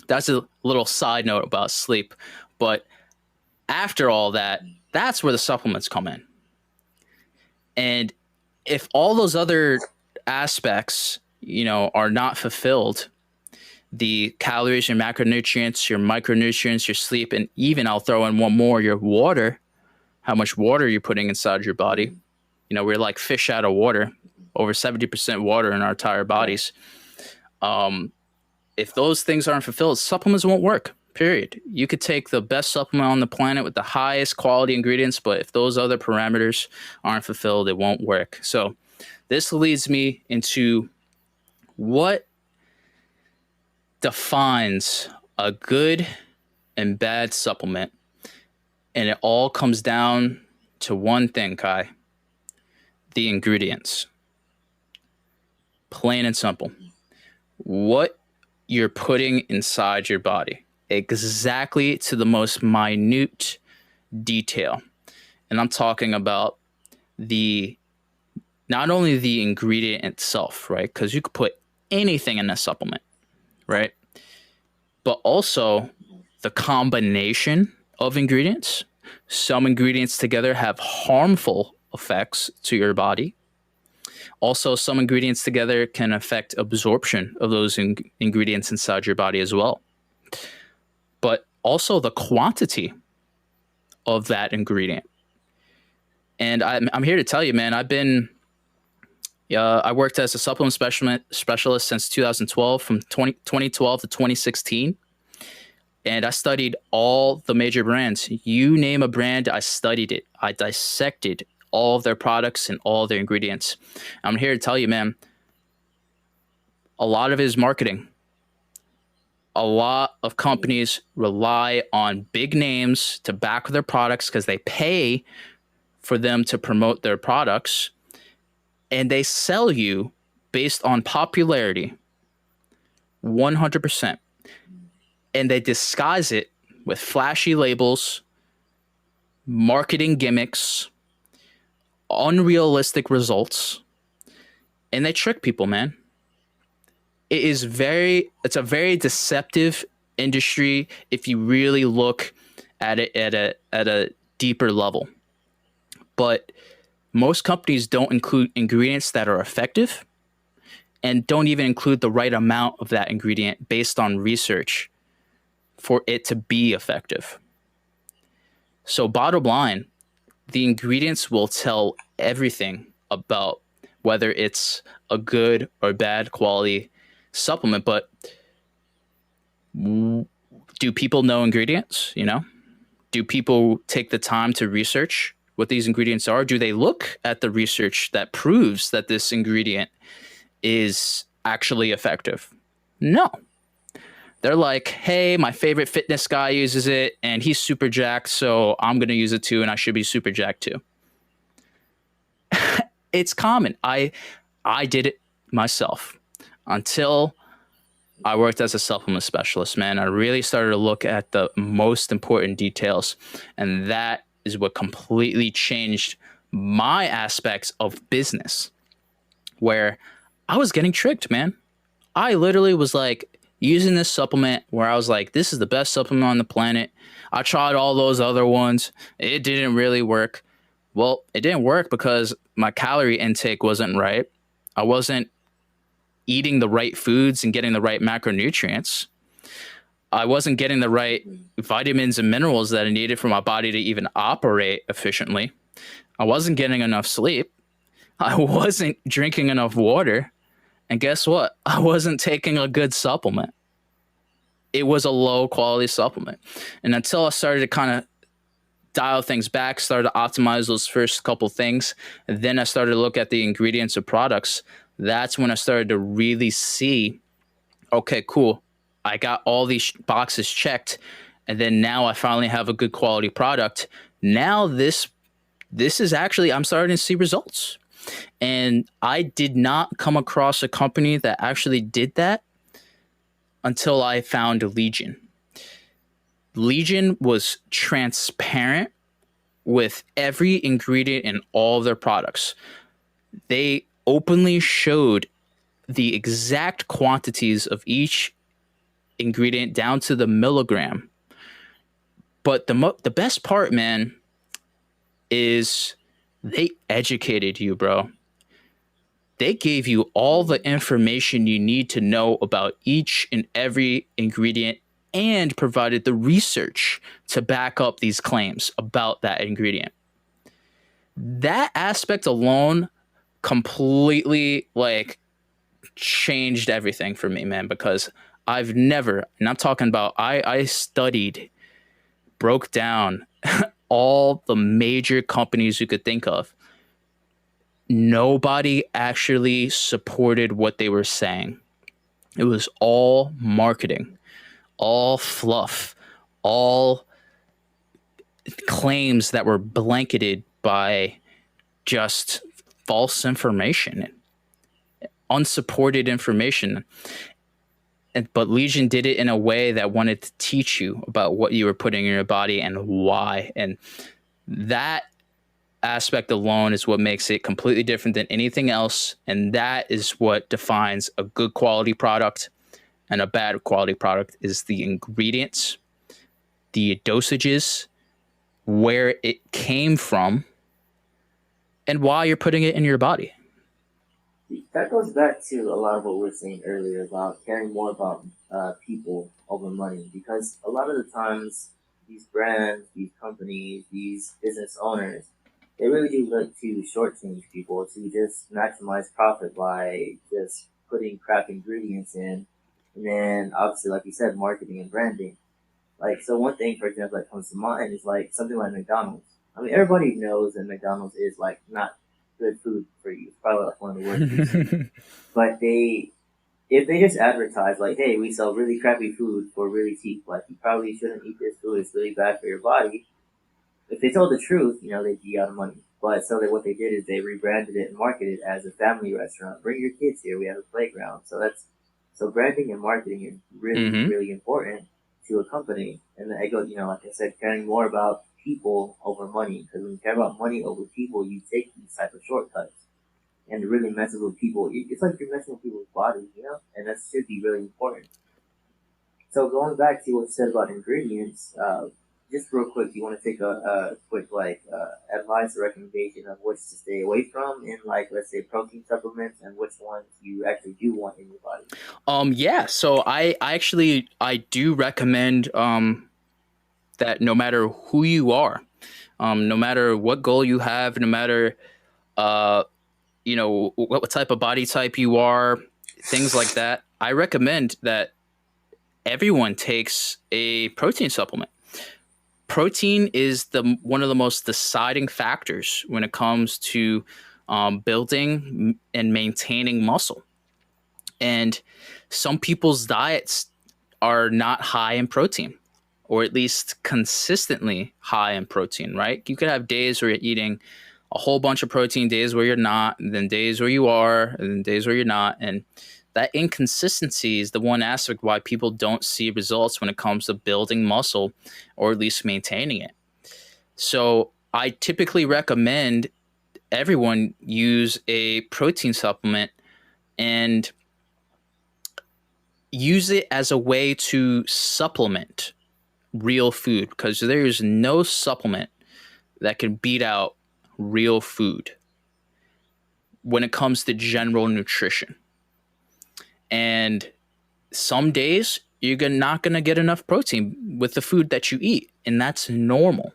that's a little side note about sleep. But after all that, that's where the supplements come in. And if all those other aspects, you know, are not fulfilled, the calories, your macronutrients, your micronutrients, your sleep, and even I'll throw in one more, your water, how much water you're putting inside your body. You know, we're like fish out of water, over 70% water in our entire bodies. If those things aren't fulfilled, supplements won't work Period. You could take the best supplement on the planet with the highest quality ingredients, but if those other parameters aren't fulfilled, it won't work. So this leads me into what defines a good and bad supplement. And it all comes down to one thing, Kai: the ingredients. Plain and simple. What you're putting inside your body, exactly to the most minute detail. And I'm talking about not only the ingredient itself, right? Because you could put anything in a supplement, right? But also the combination of ingredients. Some ingredients together have harmful effects to your body. Also, some ingredients together can affect absorption of those ingredients inside your body as well. But also the quantity of that ingredient. And I'm here to tell you, man, I worked as a supplement specialist since 2012, from 2012 to 2016. And I studied all the major brands. You name a brand, I studied it. I dissected all of their products and all their ingredients. I'm here to tell you, man, a lot of it is marketing. A lot of companies rely on big names to back their products because they pay for them to promote their products, and they sell you based on popularity 100%. And they disguise it with flashy labels, marketing gimmicks, unrealistic results, and they trick people, man. It's a very deceptive industry if you really look at it at a deeper level. But most companies don't include ingredients that are effective and don't even include the right amount of that ingredient based on research for it to be effective. So bottom line, the ingredients will tell everything about whether it's a good or bad quality supplement. But do people know ingredients? Do people take the time to research what these ingredients are? Do they look at the research that proves that this ingredient is actually effective? No. They're like, hey, my favorite fitness guy uses it and he's super jacked, so I'm going to use it too and I should be super jacked too. It's common. I did it myself until I worked as a supplement specialist, man. I really started to look at the most important details, and that is what completely changed my aspects of business, where I was getting tricked, man. I literally was like, using this supplement where I was like, this is the best supplement on the planet. I tried all those other ones. It didn't really work. Well, it didn't work because my calorie intake wasn't right. I wasn't eating the right foods and getting the right macronutrients. I wasn't getting the right vitamins and minerals that I needed for my body to even operate efficiently. I wasn't getting enough sleep. I wasn't drinking enough water. And guess what? I wasn't taking a good supplement. It was a low quality supplement. And until I started to kind of dial things back, started to optimize those first couple things, and then I started to look at the ingredients of products, that's when I started to really see, okay, cool. I got all these boxes checked. And then now I finally have a good quality product. Now this is actually, I'm starting to see results. And I did not come across a company that actually did that until I found Legion. Legion was transparent with every ingredient in all of their products. They openly showed the exact quantities of each ingredient down to the milligram. But the best part, man, is they educated you, bro. They gave you all the information you need to know about each and every ingredient and provided the research to back up these claims about that ingredient. That aspect alone completely changed everything for me, man, because I've never, and I'm talking about, I studied, broke down all the major companies you could think of. Nobody actually supported what they were saying. It was all marketing, all fluff, all claims that were blanketed by just false information, unsupported information. But Legion did it in a way that wanted to teach you about what you were putting in your body and why. And that aspect alone is what makes it completely different than anything else. And that is what defines a good quality product and a bad quality product, is the ingredients, the dosages, where it came from, and why you're putting it in your body. That goes back to a lot of what we were saying earlier about caring more about people over money, because a lot of the times these brands, these companies, these business owners, they really do look to shortchange people to just maximize profit by just putting crap ingredients in, and then obviously, like you said, marketing and branding. Like, so one thing, for example, that comes to mind is like something like McDonald's. I mean, everybody knows that McDonald's is like not good food for you. It's probably like one of the worst foods. But if they just advertise like, hey, we sell really crappy food for really cheap, like you probably shouldn't eat this food, it's really bad for your body. If they told the truth, they'd be out of money. But so that what they did is they rebranded it and marketed it as a family restaurant. Bring your kids here, we have a playground. So branding and marketing is really, really important to a company. And then it goes, like I said, caring more about people over money. Because when you care about money over people, you take these type of shortcuts. And it really messes with people. It's like you're messing with people's bodies, and that should be really important. So going back to what you said about ingredients, just real quick, do you want to take a quick advice or recommendation of which to stay away from in, like, let's say, protein supplements, and which ones you actually do want in your body? Yeah. So I do recommend that no matter who you are, no matter what goal you have, no matter what type of body type you are, things like that, I recommend that everyone takes a protein supplement. Protein is one of the most deciding factors when it comes to building and maintaining muscle. And some people's diets are not high in protein, or at least consistently high in protein, right? You could have days where you're eating a whole bunch of protein, days where you're not, and then days where you are, and then days where you're not. And that inconsistency is the one aspect why people don't see results when it comes to building muscle, or at least maintaining it. So I typically recommend everyone use a protein supplement and use it as a way to supplement real food, because there's no supplement that can beat out real food when it comes to general nutrition. And some days you're not going to get enough protein with the food that you eat, and that's normal.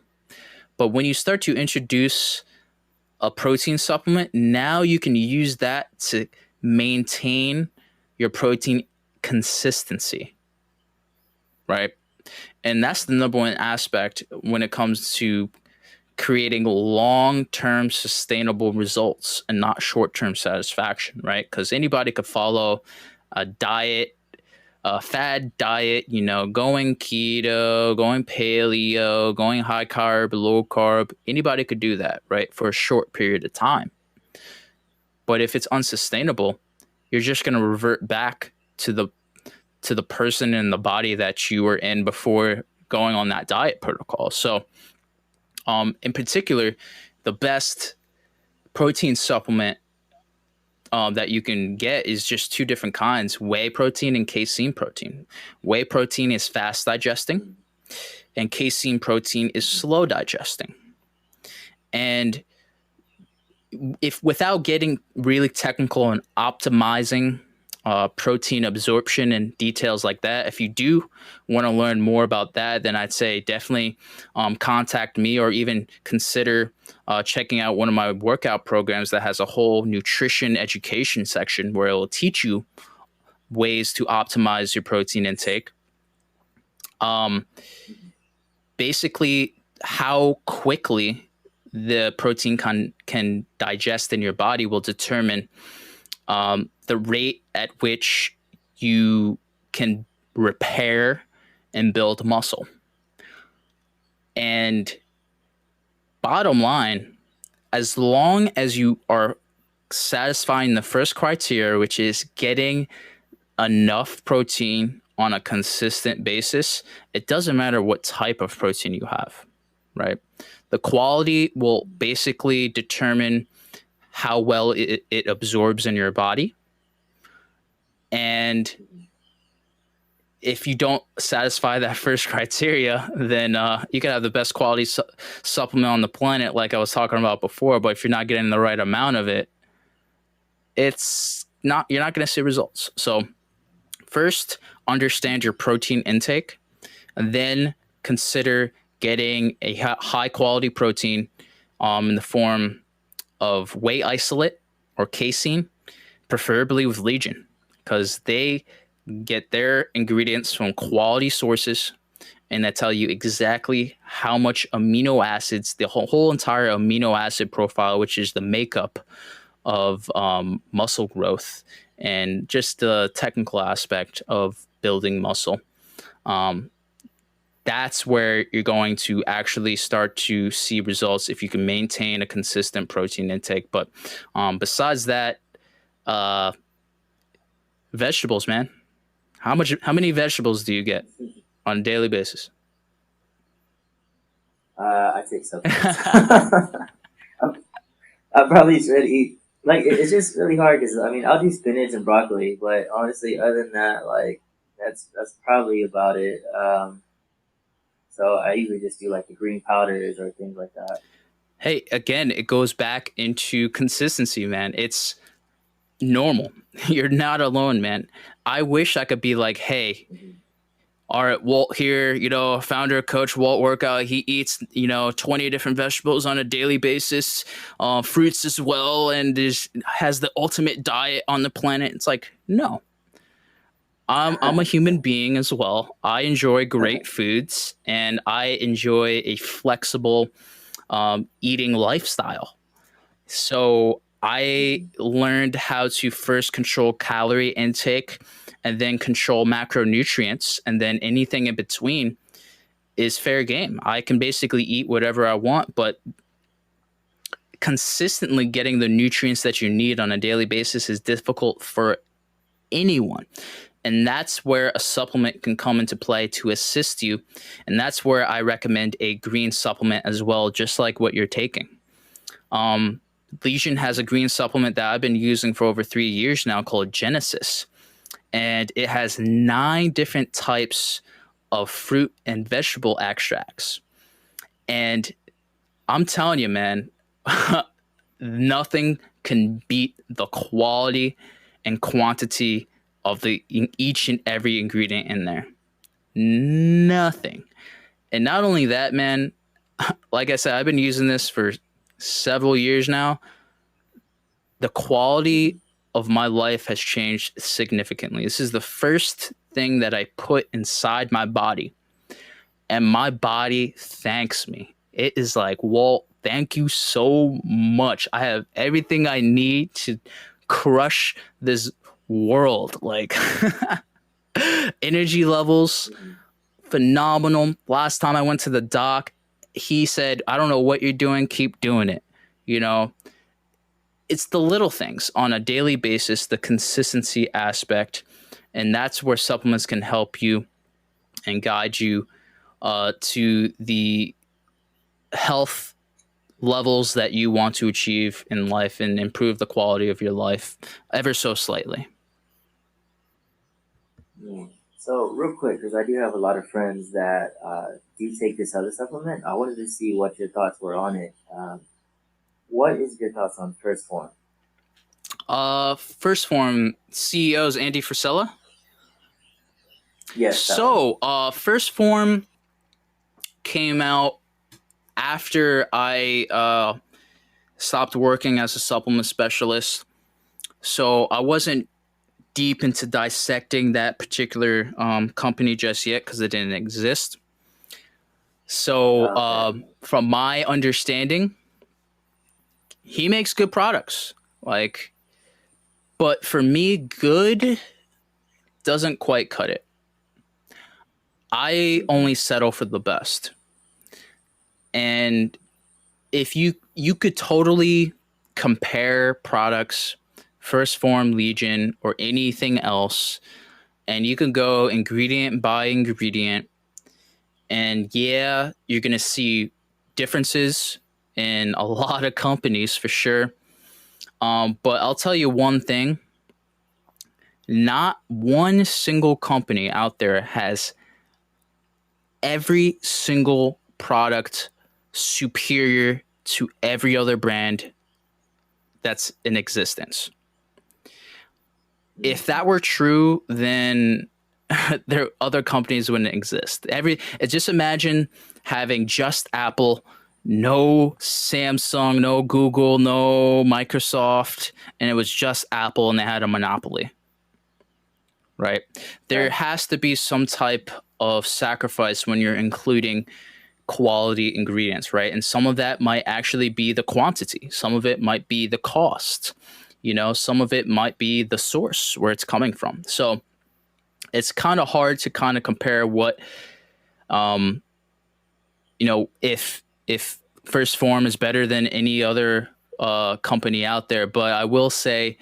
But when you start to introduce a protein supplement, now you can use that to maintain your protein consistency, right? And that's the number one aspect when it comes to creating long-term sustainable results and not short-term satisfaction, right? Because anybody could follow a diet, a fad diet, going keto, going paleo, going high carb, low carb. Anybody could do that, right? For a short period of time. But if it's unsustainable, you're just going to revert back to the person and the body that you were in before going on that diet protocol. So in particular, the best protein supplement that you can get is just two different kinds: whey protein and casein protein. Whey protein is fast digesting, and casein protein is slow digesting. And if, without getting really technical and optimizing protein absorption and details like that, if you do want to learn more about that, then I'd say definitely contact me, or even consider checking out one of my workout programs that has a whole nutrition education section where it will teach you ways to optimize your protein intake. Um, Basically, how quickly the protein can digest in your body will determine the rate at which you can repair and build muscle. And bottom line, as long as you are satisfying the first criteria, which is getting enough protein on a consistent basis, it doesn't matter what type of protein you have, right? The quality will basically determine how well it absorbs in your body. And if you don't satisfy that first criteria, then you can have the best quality supplement on the planet, like I was talking about before. But if you're not getting the right amount of it, you're not going to see results. So first, understand your protein intake, and then consider getting a high quality protein in the form of whey isolate or casein, preferably with Legion, because they get their ingredients from quality sources and that tell you exactly how much amino acids, the whole entire amino acid profile, which is the makeup of muscle growth and just the technical aspect of building muscle. That's where you're going to actually start to see results if you can maintain a consistent protein intake. But besides that, vegetables, man. How many vegetables do you get on a daily basis? I take supplements. I probably should eat. Like, it's just really hard because, I mean, I'll do spinach and broccoli, but honestly, other than that, like, that's probably about it. So I usually just do, like, the green powders or things like that. Hey, again, it goes back into consistency, man. It's normal. You're not alone, man. I wish I could be like, hey, all right, Walt here, founder, coach, Walt Workout. He eats, 20 different vegetables on a daily basis, fruits as well, and has the ultimate diet on the planet. It's like, no. I'm a human being as well. I enjoy great foods, and I enjoy a flexible eating lifestyle. So I learned how to first control calorie intake and then control macronutrients, and then anything in between is fair game. I can basically eat whatever I want, but consistently getting the nutrients that you need on a daily basis is difficult for anyone. And that's where a supplement can come into play to assist you. And that's where I recommend a green supplement as well, just like what you're taking. Legion has a green supplement that I've been using for over 3 years now called Genesis. And it has 9 different types of fruit and vegetable extracts. And I'm telling you, man, nothing can beat the quality and quantity of each and every ingredient in there. Nothing. And not only that, man, like I said, I've been using this for several years now. The quality of my life has changed significantly. This is the first thing that I put inside my body, and my body thanks me. It is like, Walt, thank you so much. I have everything I need to crush this world. Like, energy levels, phenomenal. Last time I went to the doc, he said, I don't know what you're doing, keep doing it. It's the little things on a daily basis, the consistency aspect, and that's where supplements can help you and guide you to the health levels that you want to achieve in life and improve the quality of your life ever so slightly. Yeah. So real quick, because I do have a lot of friends that do take this other supplement, I wanted to see what your thoughts were on it. What is your thoughts on First Form? First Form CEO's Andy Frisella. Yes. So, First Form came out after I stopped working as a supplement specialist. So I wasn't deep into dissecting that particular company just yet because it didn't exist. So, Okay. from my understanding, he makes good products. Like, but for me, good doesn't quite cut it. I Mhm. only settle for the best. And if you could totally compare products, First Form, Legion, or anything else, and you can go ingredient by ingredient, and yeah, you're gonna see differences in a lot of companies for sure. But I'll tell you one thing: not one single company out there has every single product superior to every other brand that's in existence. If that Mhm. were true, then there other companies wouldn't exist. Just imagine having just Apple, no Samsung, no Google, no Microsoft, and it was just Apple and they had a monopoly, right? There Right. has to be some type of sacrifice when you're including quality ingredients, right? And some of that might actually be the quantity, some of it might be the cost, some of it might be the source where it's coming from. So it's kind of hard to kind of compare what, um, if First Form is better than any other company out there. But I will say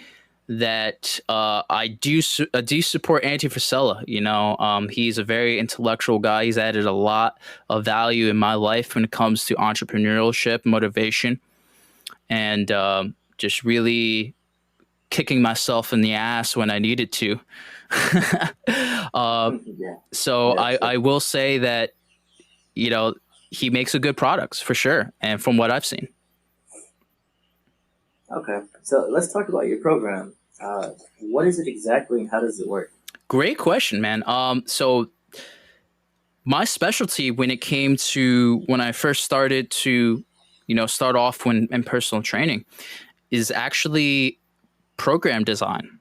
that I do support Andy Frisella. He's a very intellectual guy. He's added a lot of value in my life when it comes to entrepreneurship, motivation, and just really kicking myself in the ass when I needed to. uh, Yeah. so Yeah. I will say that you know he makes a good products for sure, and from what I've seen. Okay. So let's talk about your program. What is it exactly, and how does it work? Great question, man. So my specialty when it came to when I first started to, start off when in personal training is actually program design.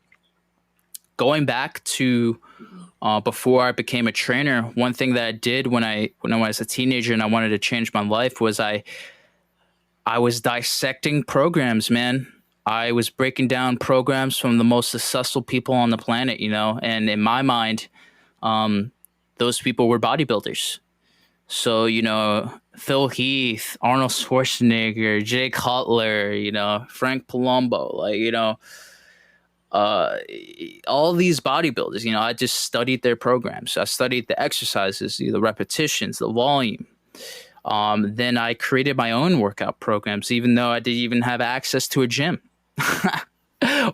Going back to Mhm. before I became a trainer, one thing that I did when I was a teenager and I wanted to change my life was I was dissecting programs, man. I was breaking down programs from the most successful people on the planet, and in my mind, um, those people were bodybuilders. So, Phil Heath, Arnold Schwarzenegger, Jay Cutler, Frank Palumbo, uh, all these bodybuilders, I just studied their programs. I studied the exercises, the repetitions, the volume. Then I created my own workout programs, even though I didn't even have access to a gym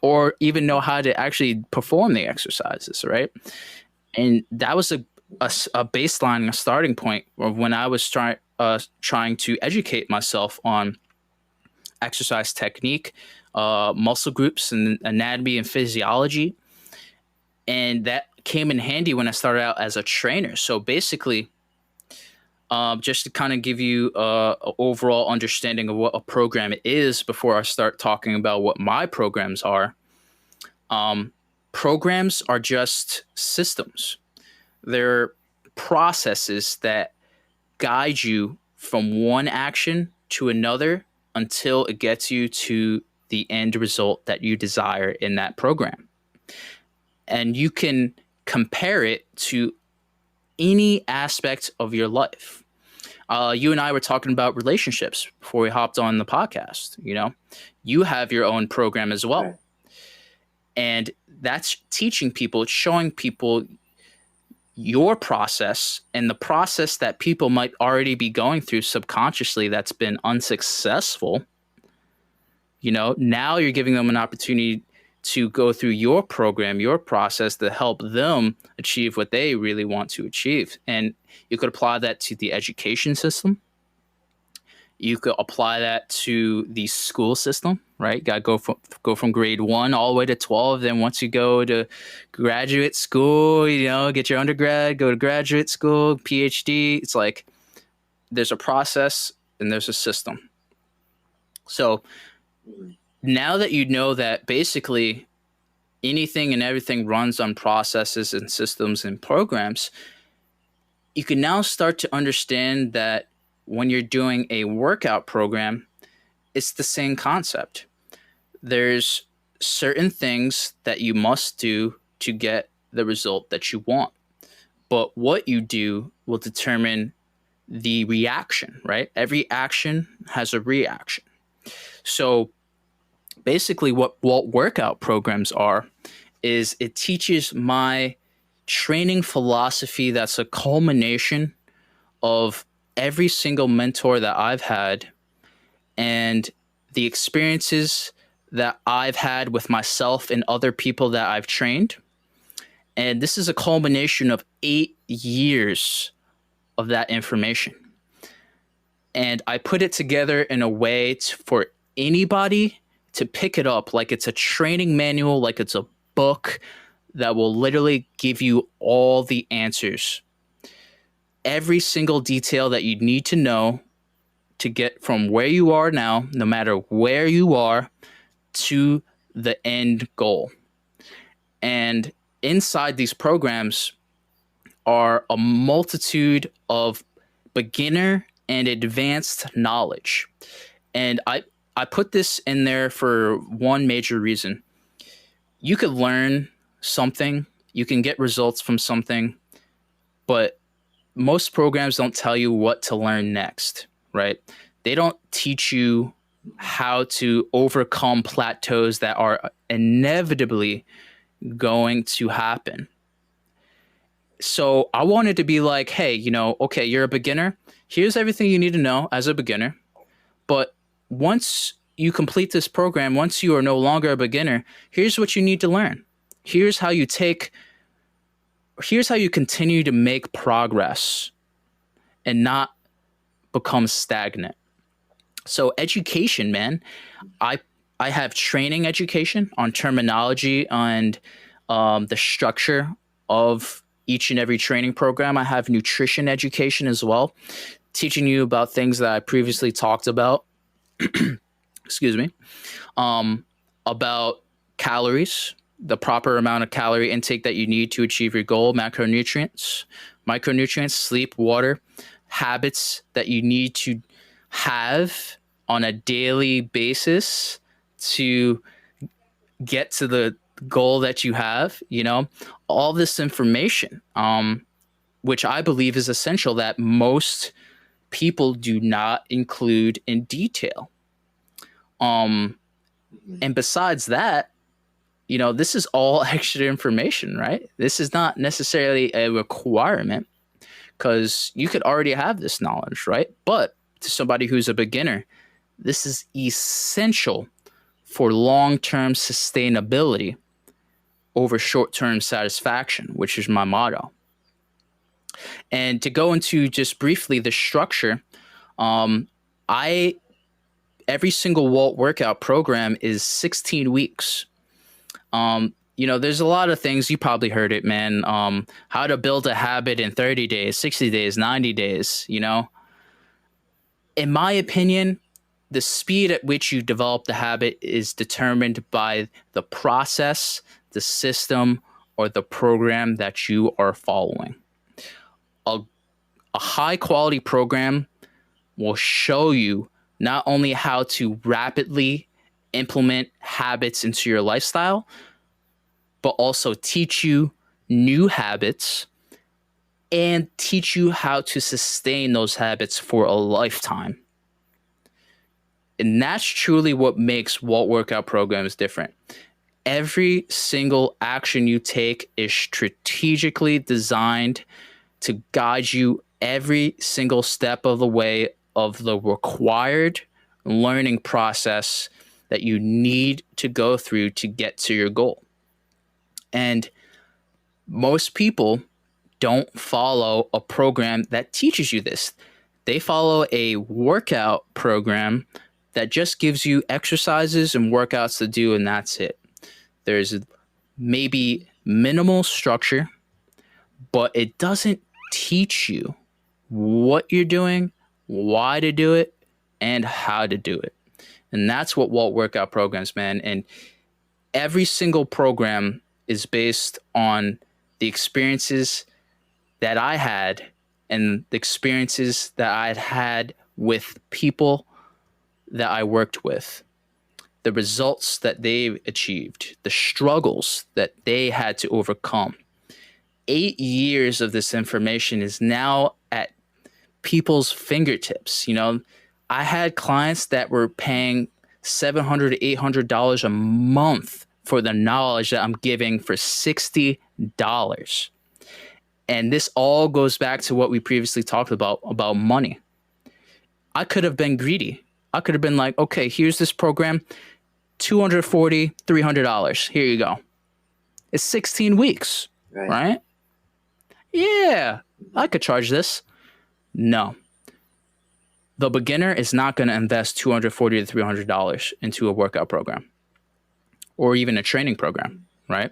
or even know how to actually perform the exercises, right? And that was a baseline, a starting point of when I was trying to educate myself on exercise technique, muscle groups, and anatomy and physiology. And that came in handy when I started out as a trainer. So basically, just to kind of give you an overall understanding of what a program is before I start talking about what my programs are. Um, Programs are just systems. They're processes that guide you from one action to another until it gets you to the end result that you desire in that program. And you can compare it to any aspect of your life. You and I were talking about relationships before we hopped on the podcast. You have your own program as well. Right. And that's teaching people, it's showing people your process and the process that people might already be going through subconsciously that's been unsuccessful. Now you're giving them an opportunity to go through your program, your process to help them achieve what they really want to achieve. And you could apply that to the education system. You could apply that to the school system, right? You got to go from grade 1 all the way to 12. Then once you go to graduate school, get your undergrad, go to graduate school, PhD. It's like there's a process and there's a system. So Mhm. now that you know that basically anything and everything runs on processes and systems and programs, you can now start to understand that when you're doing a workout program, it's the same concept. There's certain things that you must do to get the result that you want. But what you do will determine the reaction, right? Every action has a reaction. So basically what Walt Workout programs are is it teaches my training philosophy that's a culmination of every single mentor that I've had and the experiences that I've had with myself and other people that I've trained. And this is a culmination of 8 years of that information. And I put it together in a way for anybody to pick it up like it's a training manual, like it's a book that will literally give you all the answers. Every single detail that you need to know to get from where you are now, no matter where you are, to the end goal. And inside these programs are a multitude of beginner and advanced knowledge. And I put this in there for one major reason. You could learn something, you can get results from something, but most programs don't tell you what to learn next, right? They don't teach you how to overcome plateaus that are inevitably going to happen. So I wanted to be like, hey, okay, you're a beginner. Here's everything you need to know as a beginner. But once you complete this program, once you are no longer a beginner, here's what you need to learn. Here's how you continue to make progress and not become stagnant. So education, man, I have training education on terminology and the structure of each and every training program. I have nutrition education as well, teaching you about things that I previously talked about. Excuse me. About calories, the proper amount of calorie intake that you need to achieve your goal, macronutrients, micronutrients, sleep, water, habits that you need to have on a daily basis to get to the goal that you have, all this information, which I believe is essential that most people do not include in detail. And besides that, this is all extra information, right? This is not necessarily a requirement because you could already have this knowledge, right? But to somebody who's a beginner, this is essential for long-term sustainability over short-term satisfaction, which is my motto. And to go into just briefly the structure, every single Walt Workout program is 16 weeks. There's a lot of things, you probably heard it, man. How to build a habit in 30 days, 60 days, 90 days, In my opinion, the speed at which you develop the habit is determined by the process, the system, or the program that you are following. A high quality program will show you not only how to rapidly implement habits into your lifestyle, but also teach you new habits and teach you how to sustain those habits for a lifetime. And that's truly what makes Walt Workout programs different. Every single action you take is strategically designed to guide you every single step of the way of the required learning process that you need to go through to get to your goal. And most people don't follow a program that teaches you this. They follow a workout program that just gives you exercises and workouts to do, and that's it. There's maybe minimal structure, but it doesn't teach you what you're doing, why to do it, and how to do it. And that's what Walt Workout programs, man. And every single program is based on the experiences that I had and the experiences that I had with people that I worked with, the results that they achieved, the struggles that they had to overcome. 8 years of this information is now at people's fingertips. I had clients that were paying $700 to $800 a month for the knowledge that I'm giving for $60. And this all goes back to what we previously talked about money. I could have been greedy. I could have been like, okay, here's this program, $240, $300. Here you go. It's 16 weeks, right? Yeah, I could charge this. No. The beginner is not going to invest $240 to $300 into a workout program or even a training program, right?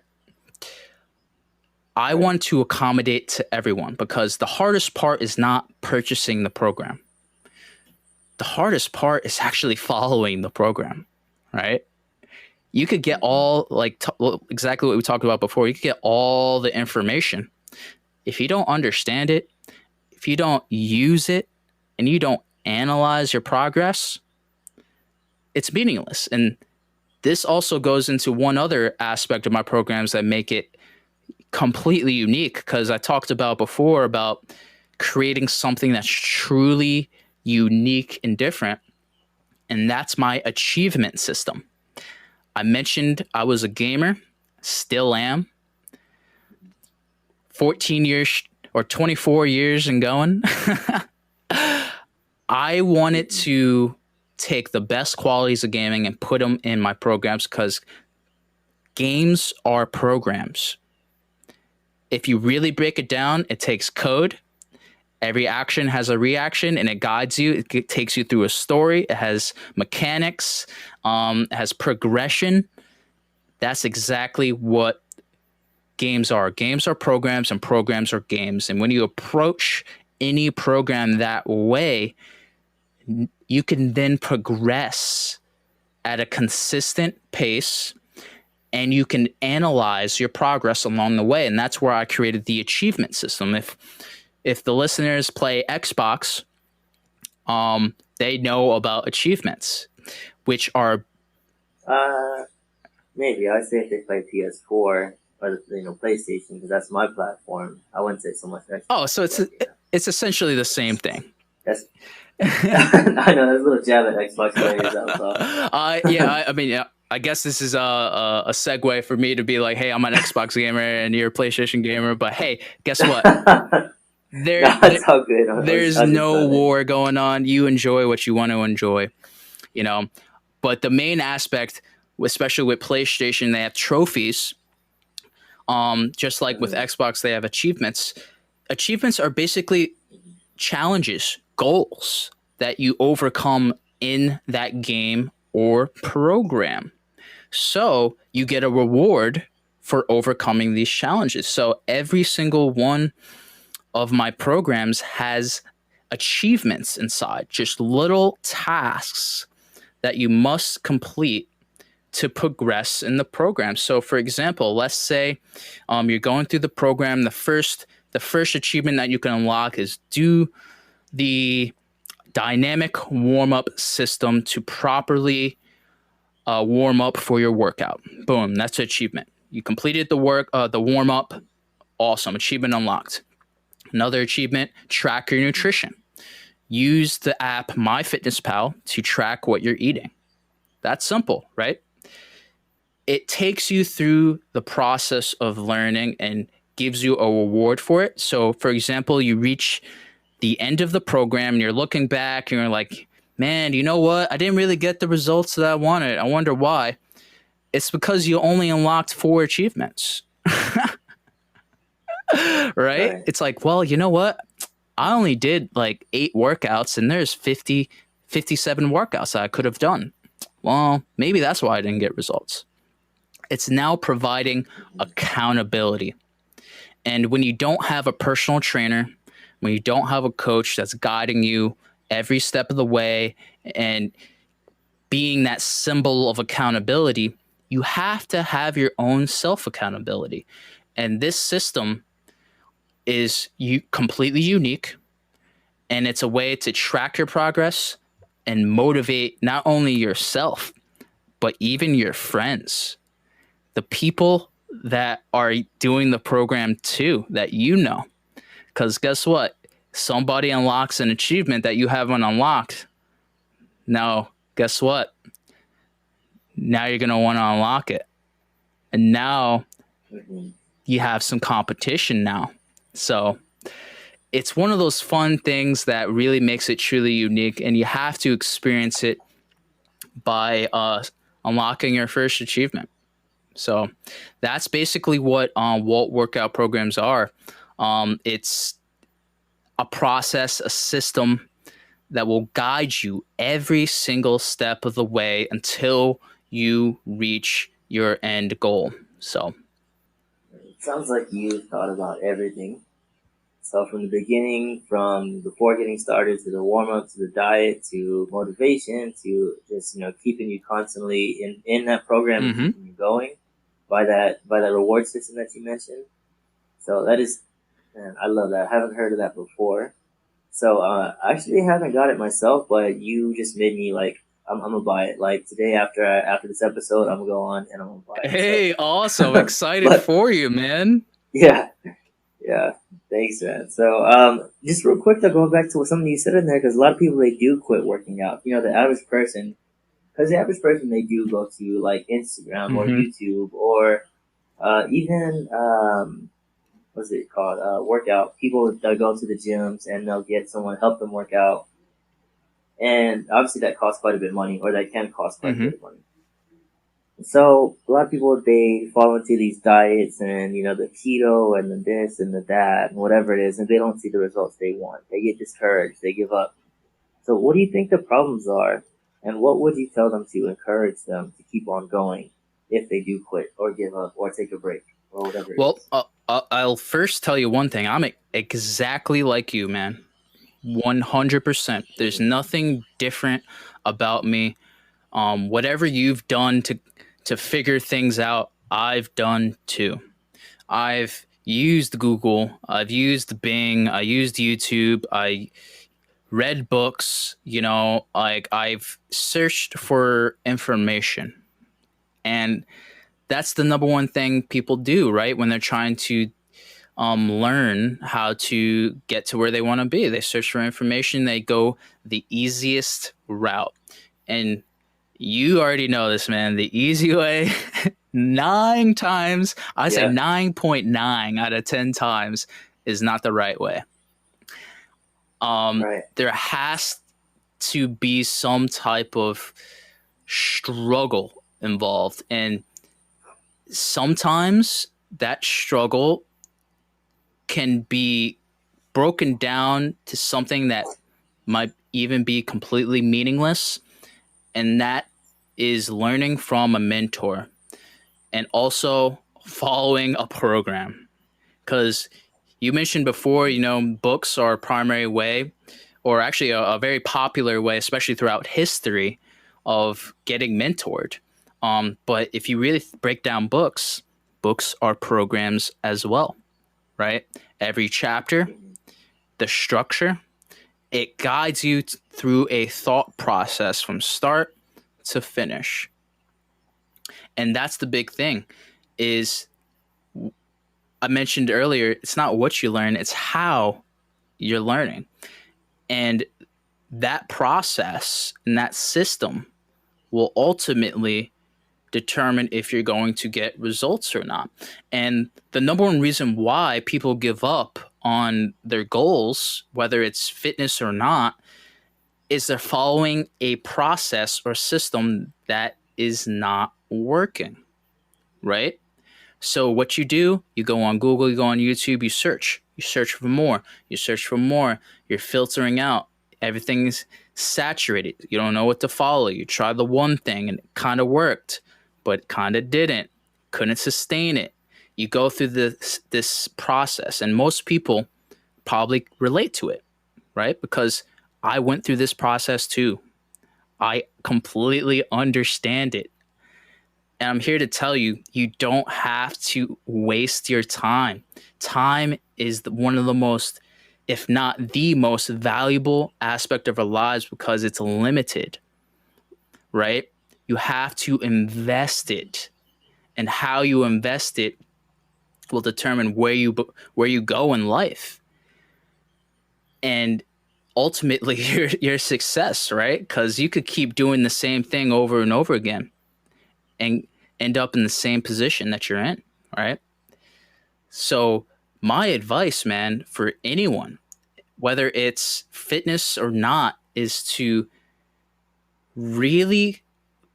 I want to accommodate to everyone because the hardest part is not purchasing the program. The hardest part is actually following the program, right? You could get all exactly what we talked about before. You could get all the information. If you don't understand it, if you don't use it, and you don't analyze your progress, it's meaningless. And this also goes into one other aspect of my programs that make it completely unique, because I talked about before about creating something that's truly unique and different. And that's my achievement system. I mentioned I was a gamer, still am. 14 years or 24 years and going. I wanted to take the best qualities of gaming and put them in my programs because games are programs. If you really break it down, it takes code. Every action has a reaction and it guides you. It takes you through a story. It has mechanics. It has progression. That's exactly what games are. Games are programs and programs are games. And when you approach any program that way, you can then progress at a consistent pace and you can analyze your progress along the way. And that's where I created the achievement system. If the listeners play Xbox, they know about achievements, which are maybe I say if they play PS4 or PlayStation, because that's my platform. I wouldn't say so much Xbox. Oh, so it's essentially the same thing. That's I know there's a little jab at Xbox players out. I guess this is a segue for me to be like, hey, I'm an Xbox gamer and you're a PlayStation gamer, but hey, guess what? There's no war going on. You enjoy what you want to enjoy, But the main aspect, especially with PlayStation, they have trophies. Just like with Xbox, they have achievements. Achievements are basically challenges, goals that you overcome in that game or program. So you get a reward for overcoming these challenges. So every single one of my programs has achievements inside, just little tasks that you must complete to progress in the program. So for example, let's say you're going through the program. The first achievement that you can unlock is do the dynamic warm-up system to properly warm up for your workout. Boom, that's an achievement. You completed the warm-up. Awesome, achievement unlocked. Another achievement, track your nutrition. Use the app MyFitnessPal to track what you're eating. That's simple, right? It takes you through the process of learning and gives you a reward for it. So, for example, you reach the end of the program and you're looking back and you're like, man, you know what? I didn't really get the results that I wanted. I wonder why. It's because you only unlocked 4 achievements. Right? It's like, well, you know what? I only did like 8 workouts and there's 57 workouts that I could have done. Well, maybe that's why I didn't get results. It's now providing accountability. And when you don't have a personal trainer, when you don't have a coach that's guiding you every step of the way and being that symbol of accountability, you have to have your own self accountability. And this system is completely unique, and it's a way to track your progress and motivate not only yourself, but even your friends, the people that are doing the program too, that you know. Because guess what? Somebody unlocks an achievement that you haven't unlocked. Now, guess what? Now you're going to want to unlock it. And now Mhm. you have some competition now. So it's one of those fun things that really makes it truly unique. And you have to experience it by unlocking your first achievement. So that's basically what Walt Workout programs are. It's a process, a system that will guide you every single step of the way until you reach your end goal. So, It sounds like you thought about everything. So from the beginning, from before getting started to the warm up to the diet to motivation to just keeping you constantly in that program and mhm. keeping you going by that reward system that you mentioned. So that is, man, I love that. I haven't heard of that before. So I actually haven't got it myself, but you just made me like I'm gonna buy it. Like today after this episode, I'm gonna go on and I'm gonna buy it. So, Hey, awesome. Excited but for you, man. yeah, yeah, thanks, man. So just real quick, though, going back to something you said in there, because a lot of people they do quit working out. The average person, because the average person they do go to like Instagram or Hmm. YouTube or even what's it called? Workout. People that go to the gyms and they'll get someone to help them work out. And obviously that costs quite a bit of money, or that can cost quite a Hmm. bit of money. So a lot of people they fall into these diets and the keto and the this and the that and whatever it is, and they don't see the results they want. They get discouraged. They give up. So what do you think the problems are, and what would you tell them to encourage them to keep on going if they do quit or give up or take a break or whatever it Well, is? I'll first tell you one thing. I'm exactly like you, man. 100%. There's Mhm. nothing different about me. Whatever you've done to figure things out, I've done too. I've used Google, I've used Bing, I used YouTube, I read books, like I've searched for information. And that's the number one thing people do, right? When they're trying to learn how to get to where they want to be. They search for information, they go the easiest route. And you already know this, man. The easy way, 9 times, I say Yeah. 9.9 out of 10 times, is not the right way. Right. There has to be some type of struggle involved. And sometimes that struggle can be broken down to something that might even be completely meaningless. And that is learning from a mentor and also following a program. Because you mentioned before, books are a primary way, or actually a very popular way, especially throughout history, of getting mentored. But if you really break down books, books are programs as well, right? Every chapter, Mhm. the structure, it guides you through a thought process from start to finish. And that's the big thing is I mentioned earlier, it's not what you learn, it's how you're learning. And that process and that system will ultimately determine if you're going to get results or not. And the number one reason why people give up on their goals, whether it's fitness or not, is they're following a process or system that is not working, right? So what you do, you go on Google, you go on YouTube, you search for more, you search for more, you're filtering out. Everything's saturated. You don't know what to follow. You try the one thing and it kind of worked, but kind of didn't. Couldn't sustain it. You go through this process, and most people probably relate to it, right? Because I went through this process too. I completely understand it. And I'm here to tell you, you don't have to waste your time. Time is one of the most, if not the most valuable aspect of our lives because it's limited, right? You have to invest it. And how you invest it will determine where you go in life. And ultimately your success, right? Because you could keep doing the same thing over and over again and end up in the same position that you're in, right? So my advice, man, for anyone, whether it's fitness or not, is to really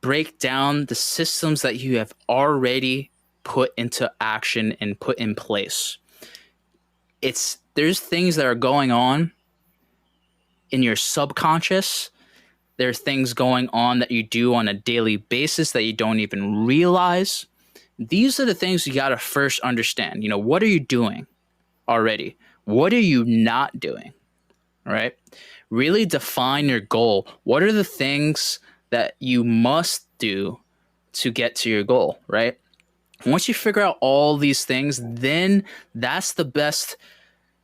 break down the systems that you have already put into action and put in place. There's things that are going on in your subconscious. There are things going on that you do on a daily basis that you don't even realize. These are the things you got to first understand. What are you doing already? What are you not doing? Right? Really define your goal. What are the things that you must do to get to your goal, right? Once you figure out all these things, then that's the best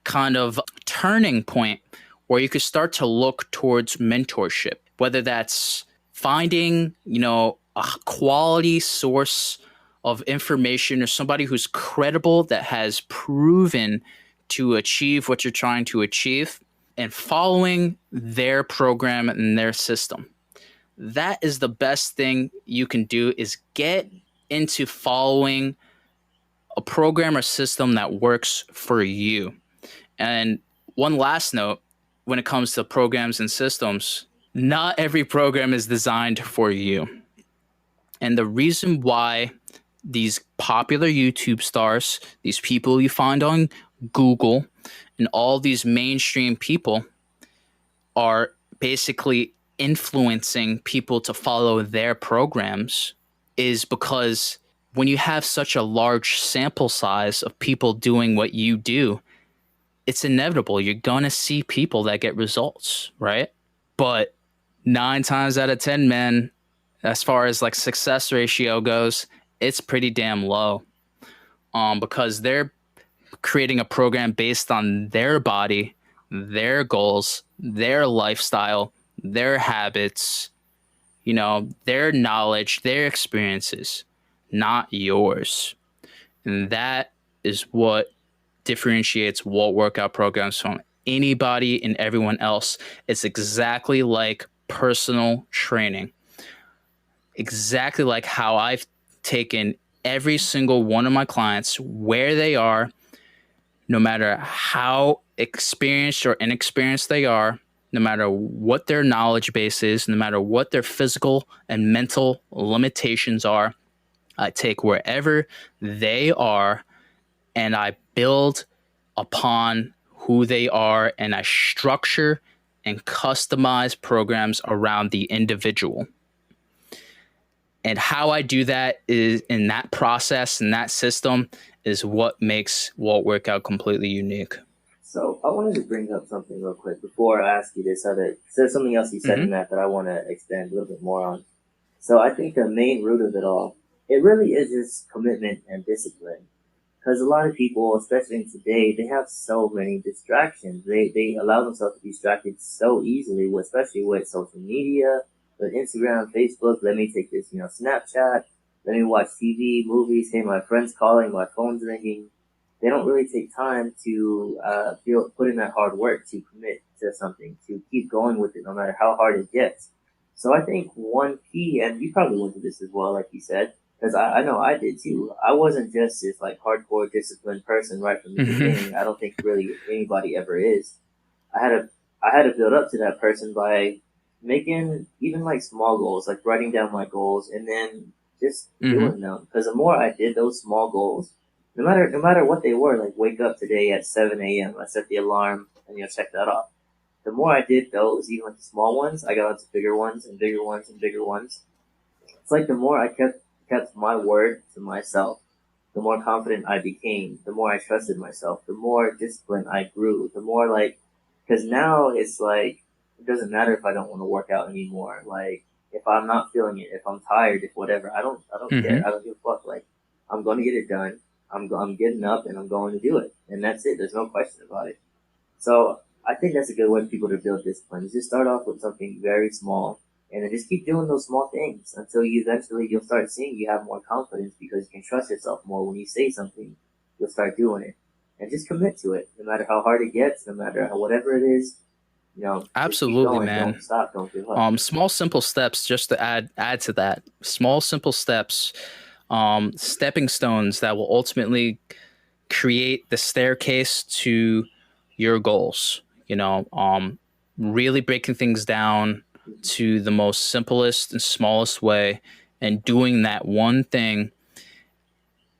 kind of turning point where you could start to look towards mentorship, whether that's finding, a quality source of information or somebody who's credible that has proven to achieve what you're trying to achieve and following their program and their system. That is the best thing you can do, is get into following a program or system that works for you. And one last note, when it comes to programs and systems, not every program is designed for you. And the reason why these popular YouTube stars, these people you find on Google, and all these mainstream people are basically influencing people to follow their programs is because when you have such a large sample size of people doing what you do, it's inevitable. You're going to see people that get results, right? But 9 times out of 10, man, as far as like success ratio goes, it's pretty damn low. Because they're creating a program based on their body, their goals, their lifestyle, their habits, their knowledge, their experiences, not yours. And that is what differentiates Walt Workout programs from anybody and everyone else. It's exactly like personal training. Exactly like how I've taken every single one of my clients where they are, no matter how experienced or inexperienced they are, no matter what their knowledge base is, no matter what their physical and mental limitations are. I take wherever they are and I build upon who they are, and I structure and customize programs around the individual. And how I do that is in that process and that system is what makes Walt Workout completely unique. So I wanted to bring up something real quick before I ask you this. There's something else you said in that I want to expand a little bit more on. So I think the main root of it all, it really is just commitment and discipline. Because a lot of people, especially today, they have so many distractions. They allow themselves to be distracted so easily, especially with social media, with Instagram, Facebook. Let me take this, Snapchat. Let me watch TV, movies. Hey, my friend's calling, my phone's ringing. They don't really take time to put in that hard work to commit to something, to keep going with it no matter how hard it gets. So I think one key, and you probably went through this as well, like you said, because I know I did too. I wasn't just this like hardcore disciplined person right from the beginning. I don't think really anybody ever is. I had to build up to that person by making even like small goals, like writing down my goals and then just doing them. Because the more I did those small goals, no matter what they were, like wake up today at 7 a.m. I set the alarm and check that off. The more I did those, even like the small ones, I got into bigger ones and bigger ones and bigger ones. It's like the more I kept my word to myself, the more confident I became, the more I trusted myself, the more disciplined I grew, the more because now it's like, it doesn't matter if I don't want to work out anymore. Like, if I'm not feeling it, if I'm tired, if whatever, I don't care. Hmm. I don't give a fuck. Like, I'm going to get it done. I'm getting up and I'm going to do it. And that's it. There's no question about it. So I think that's a good way for people to build discipline. Is just start off with something very small and then just keep doing those small things until you'll start seeing you have more confidence because you can trust yourself more. When you say something, you'll start doing it and just commit to it. No matter how hard it gets, no matter whatever it is, just keep Absolutely, going. Don't man. stop. Don't give up. Small simple steps, just to add to that, small simple steps, stepping stones that will ultimately create the staircase to your goals. Really breaking things down to the most simplest and smallest way, and doing that one thing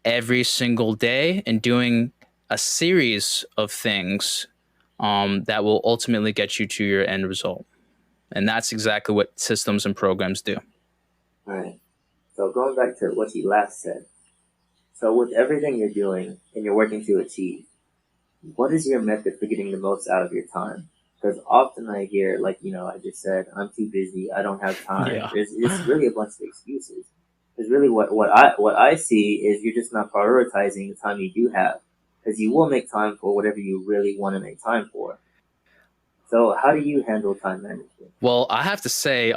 every single day, and doing a series of things that will ultimately get you to your end result. And that's exactly what systems and programs do. All right. So going back to what you last said. So with everything you're doing and you're working to achieve, what is your method for getting the most out of your time? Because often I hear, like, I just said, I'm too busy, I don't have time. Yeah. It's really a bunch of excuses. Because really what I see is you're just not prioritizing the time you do have. Because you will make time for whatever you really want to make time for. So how do you handle time management? Well, I have to say,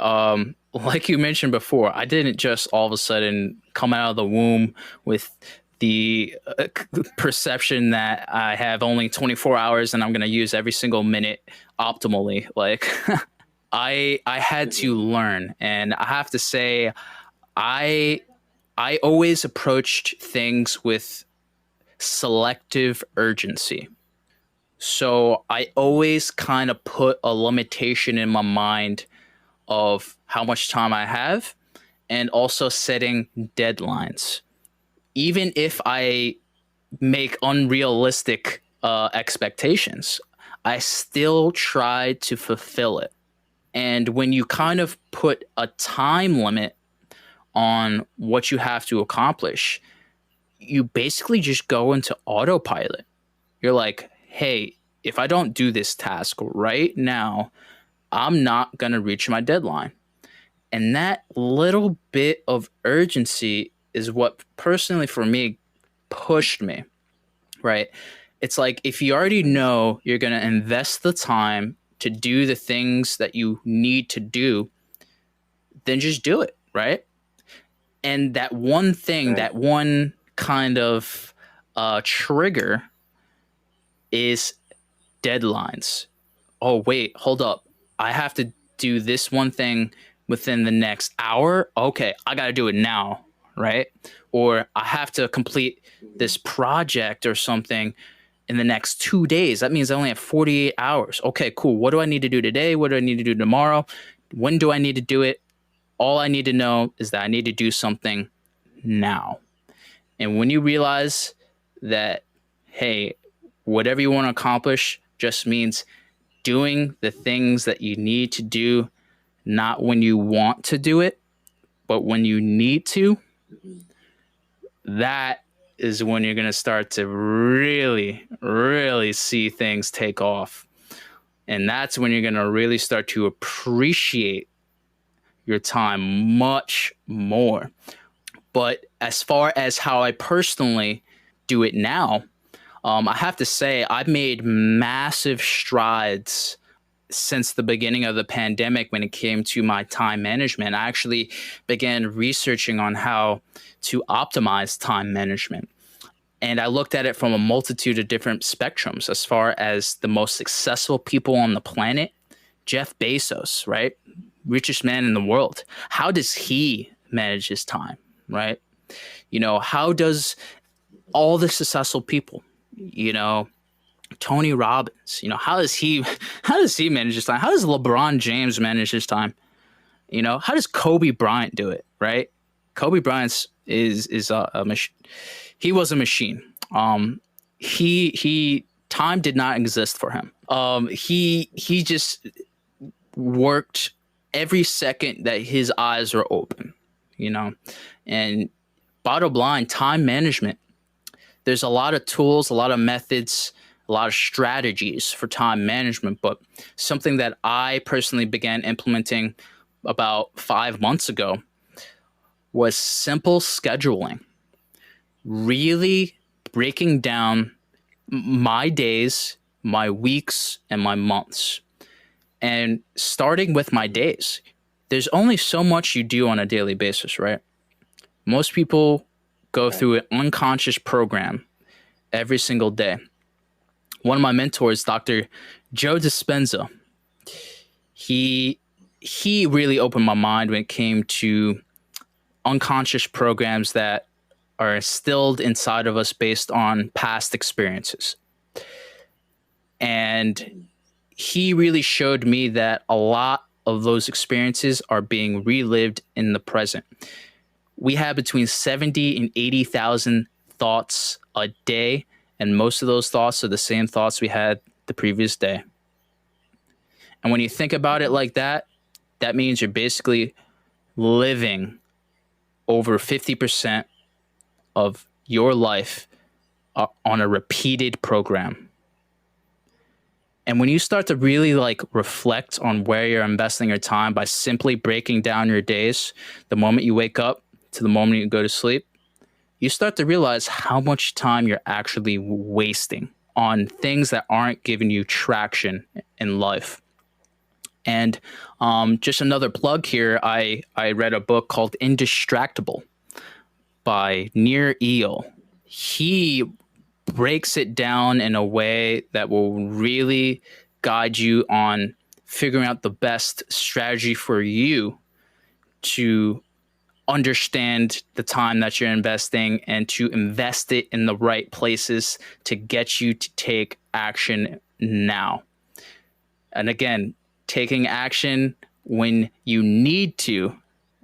like you mentioned before, I didn't just all of a sudden come out of the womb with the perception that I have only 24 hours and I'm going to use every single minute optimally. Like, I had to learn, and I have to say, I I always approached things with selective urgency. So I always kind of put a limitation in my mind of how much time I have, and also setting deadlines. Even if I make unrealistic expectations, I still try to fulfill it. And when you kind of put a time limit on what you have to accomplish, you basically just go into autopilot. You're like, hey, if I don't do this task right now, I'm not going to reach my deadline. And that little bit of urgency is what personally for me pushed me, right? It's like if you already know you're going to invest the time to do the things that you need to do, then just do it, right? And that one thing, Right. that one kind of trigger is deadlines. Oh, wait, hold up. I have to do this one thing within the next hour. Okay, I got to do it now, right? Or I have to complete this project or something in the next 2 days. That means I only have 48 hours. Okay, cool. What do I need to do today? What do I need to do tomorrow? When do I need to do it? All I need to know is that I need to do something now. And when you realize that, hey, whatever you want to accomplish just means doing the things that you need to do, not when you want to do it, but when you need to, that is when you're going to start to really, really see things take off. And that's when you're going to really start to appreciate your time much more. But as far as how I personally do it now, I have to say I've made massive strides since the beginning of the pandemic when it came to my time management. I actually began researching on how to optimize time management. And I looked at it from a multitude of different spectrums, as far as the most successful people on the planet, Jeff Bezos, right? Richest man in the world. How does he manage his time, right? How does all the successful people, Tony Robbins, how does he manage his time? How does LeBron James manage his time? How does Kobe Bryant do it? Right? Kobe Bryant is a machine. He was a machine. He time did not exist for him. He just worked every second that his eyes were open. And bottom line, time management. There's a lot of tools, a lot of methods, a lot of strategies for time management, but something that I personally began implementing about 5 months ago was simple scheduling, really breaking down my days, my weeks, and my months. And starting with my days, there's only so much you do on a daily basis, right? Most people go Right. through an unconscious program every single day. One of my mentors, Dr. Joe Dispenza, he really opened my mind when it came to unconscious programs that are instilled inside of us based on past experiences. And he really showed me that a lot of those experiences are being relived in the present. We have between 70 and 80,000 thoughts a day, and most of those thoughts are the same thoughts we had the previous day. And when you think about it like that, that means you're basically living over 50% of your life on a repeated program. And when you start to really like reflect on where you're investing your time by simply breaking down your days, the moment you wake up to the moment you go to sleep, you start to realize how much time you're actually wasting on things that aren't giving you traction in life. And just another plug here, I read a book called Indistractable by Nir Eyal. He breaks it down in a way that will really guide you on figuring out the best strategy for you to understand the time that you're investing and to invest it in the right places to get you to take action now. And again, taking action when you need to,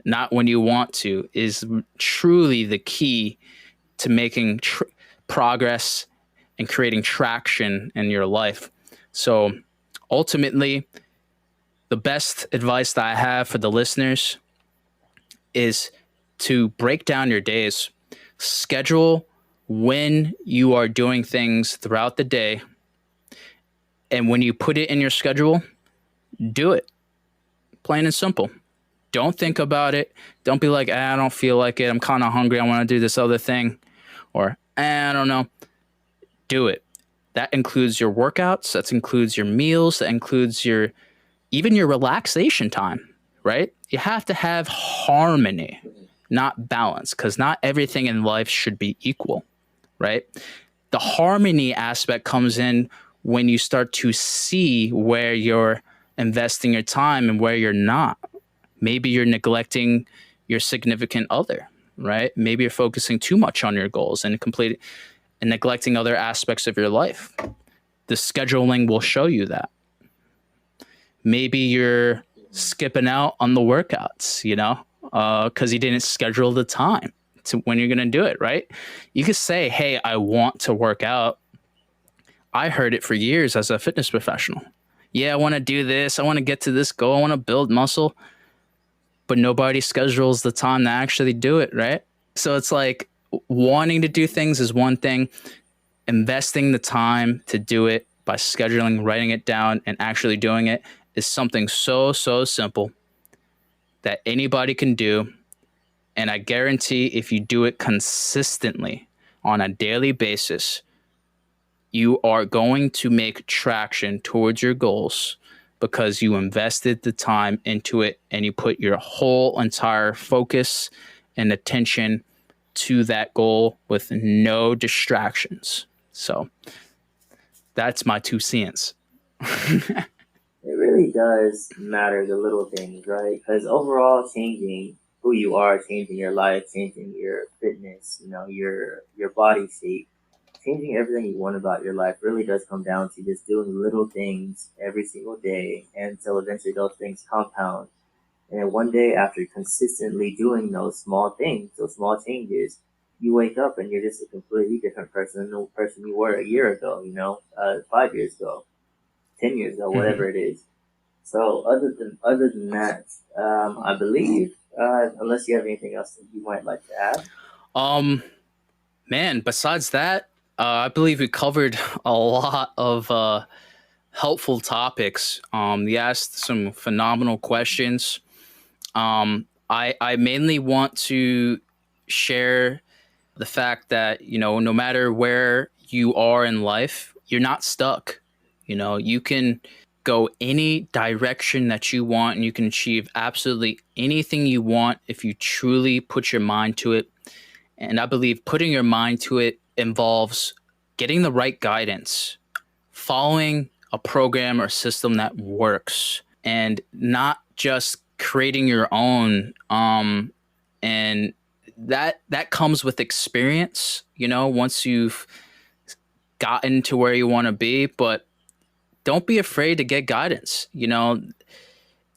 not when you want to, is truly the key to making progress and creating traction in your life. So ultimately, the best advice that I have for the listeners is to break down your days, schedule when you are doing things throughout the day. And when you put it in your schedule, do it. Plain and simple. Don't think about it. Don't be like, I don't feel like it. I'm kind of hungry. I want to do this other thing. Or, I don't know. Do it. That includes your workouts. That includes your meals. That includes even your relaxation time, right? You have to have harmony, not balance, because not everything in life should be equal, right? The harmony aspect comes in when you start to see where you're investing your time and where you're not. Maybe you're neglecting your significant other, right? Maybe you're focusing too much on your goals and neglecting other aspects of your life. The scheduling will show you that. Maybe you're skipping out on the workouts, because you didn't schedule the time to when you're going to do it, right? You could say, hey, I want to work out. I heard it for years as a fitness professional. Yeah, I want to do this. I want to get to this goal. I want to build muscle. But nobody schedules the time to actually do it, right? So it's like wanting to do things is one thing. Investing the time to do it by scheduling, writing it down, and actually doing it is something so simple that anybody can do. And I guarantee if you do it consistently on a daily basis, you are going to make traction towards your goals because you invested the time into it and you put your whole entire focus and attention to that goal with no distractions. So that's my 2 cents. It really does matter, the little things, right? Because overall, changing who you are, changing your life, changing your fitness, your body shape, changing everything you want about your life really does come down to just doing little things every single day, and until eventually those things compound. And then one day, after consistently doing those small things, those small changes, you wake up and you're just a completely different person than the person you were a year ago, 5 years ago, 10 years ago, whatever it is. So other than that, I believe, unless you have anything else that you might like to add. Man, besides that, I believe we covered a lot of helpful topics. You asked some phenomenal questions. I mainly want to share the fact that, no matter where you are in life, you're not stuck. You can go any direction that you want, and you can achieve absolutely anything you want if you truly put your mind to it. And I believe putting your mind to it involves getting the right guidance, following a program or system that works, and not just creating your own. And that comes with experience, once you've gotten to where you want to be. But don't be afraid to get guidance.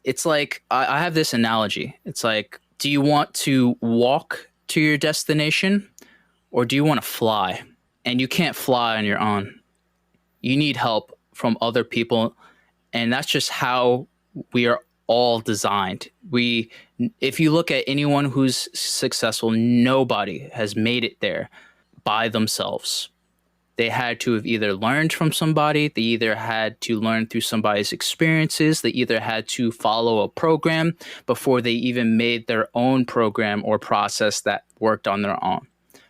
It's like I have this analogy. It's like, do you want to walk to your destination, or do you want to fly? And you can't fly on your own. You need help from other people, and that's just how we are all designed. If you look at anyone who's successful, nobody has made it there by themselves. They had to have either learned from somebody, they either had to learn through somebody's experiences, they either had to follow a program before they even made their own program or process that worked on their own.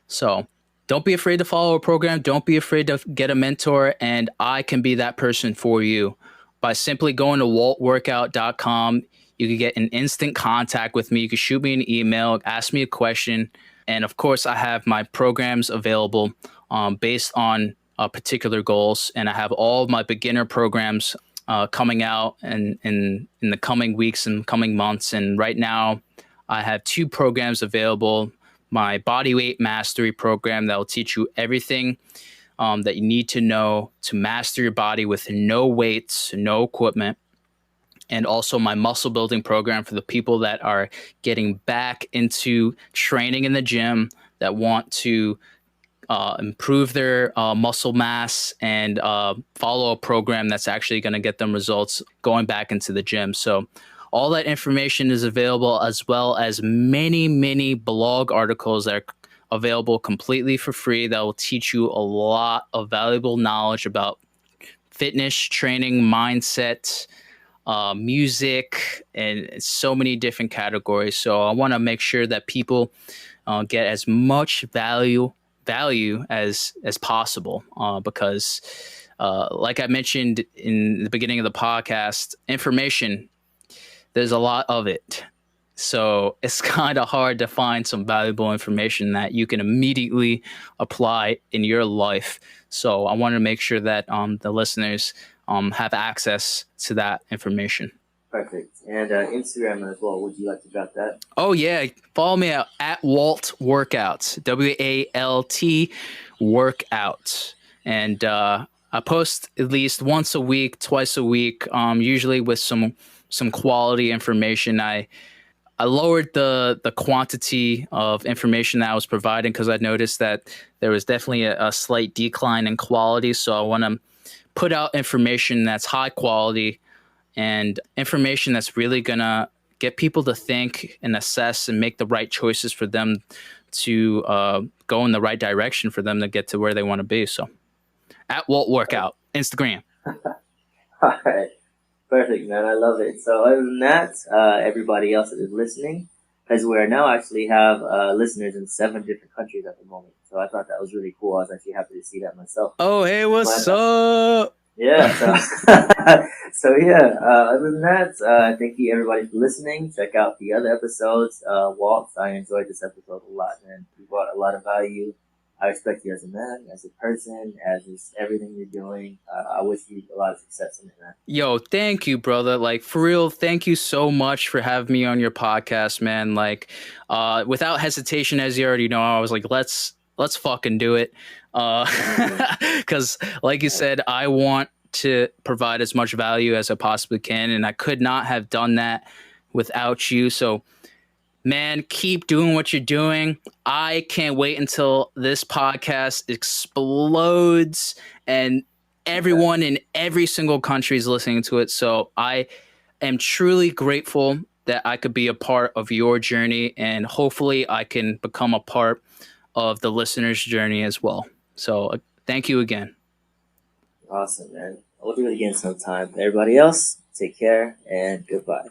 So don't be afraid to follow a program. Don't be afraid to get a mentor. And I can be that person for you by simply going to waltworkout.com. You can get an instant contact with me. You can shoot me an email, ask me a question. And of course, I have my programs available based on particular goals. And I have all of my beginner programs coming out in the coming weeks and coming months. And right now, I have 2 programs available. My bodyweight mastery program that will teach you everything that you need to know to master your body with no weights, no equipment. And also my muscle building program for the people that are getting back into training in the gym, that want to improve their muscle mass and follow a program that's actually going to get them results going back into the gym. So all that information is available, as well as many, many blog articles that are available completely for free that will teach you a lot of valuable knowledge about fitness, training, mindset, music, and so many different categories. So I want to make sure that people get as much value as possible, because like I mentioned in the beginning of the podcast, information, there's a lot of it. So it's kind of hard to find some valuable information that you can immediately apply in your life. So I want to make sure that the listeners have access to that information. Perfect. And Instagram as well. Would you like to drop that? Oh, yeah. Follow me at Walt Workout, WALT Workout. And I post at least once a week, twice a week, usually with some quality information. I lowered the quantity of information that I was providing because I noticed that there was definitely a slight decline in quality. So I want to put out information that's high quality and information that's really going to get people to think and assess and make the right choices for them to go in the right direction for them to get to where they want to be. So at Walt Workout, Instagram. All right. Perfect, man. I love it. So other than that, everybody else that is listening, because we now actually have listeners in 7 different countries at the moment. So I thought that was really cool. I was actually happy to see that myself. Oh, hey, what's up? Yeah. So yeah, other than that, thank you everybody for listening. Check out the other episodes. Walt, I enjoyed this episode a lot, man. You brought a lot of value. I respect you as a man, as a person, as just everything you're doing. I wish you a lot of success in it, man. Yo, thank you, brother. Like, for real, thank you so much for having me on your podcast, man. Like, without hesitation, as you already know, I was like, let's fucking do it. Because, like you said, I want to provide as much value as I possibly can, and I could not have done that without you. So, man, keep doing what you're doing. I can't wait until this podcast explodes and everyone in every single country is listening to it. So I am truly grateful that I could be a part of your journey, and hopefully I can become a part of the listener's journey as well. So thank you again. Awesome, man. We'll do it again sometime. Everybody else, take care and goodbye.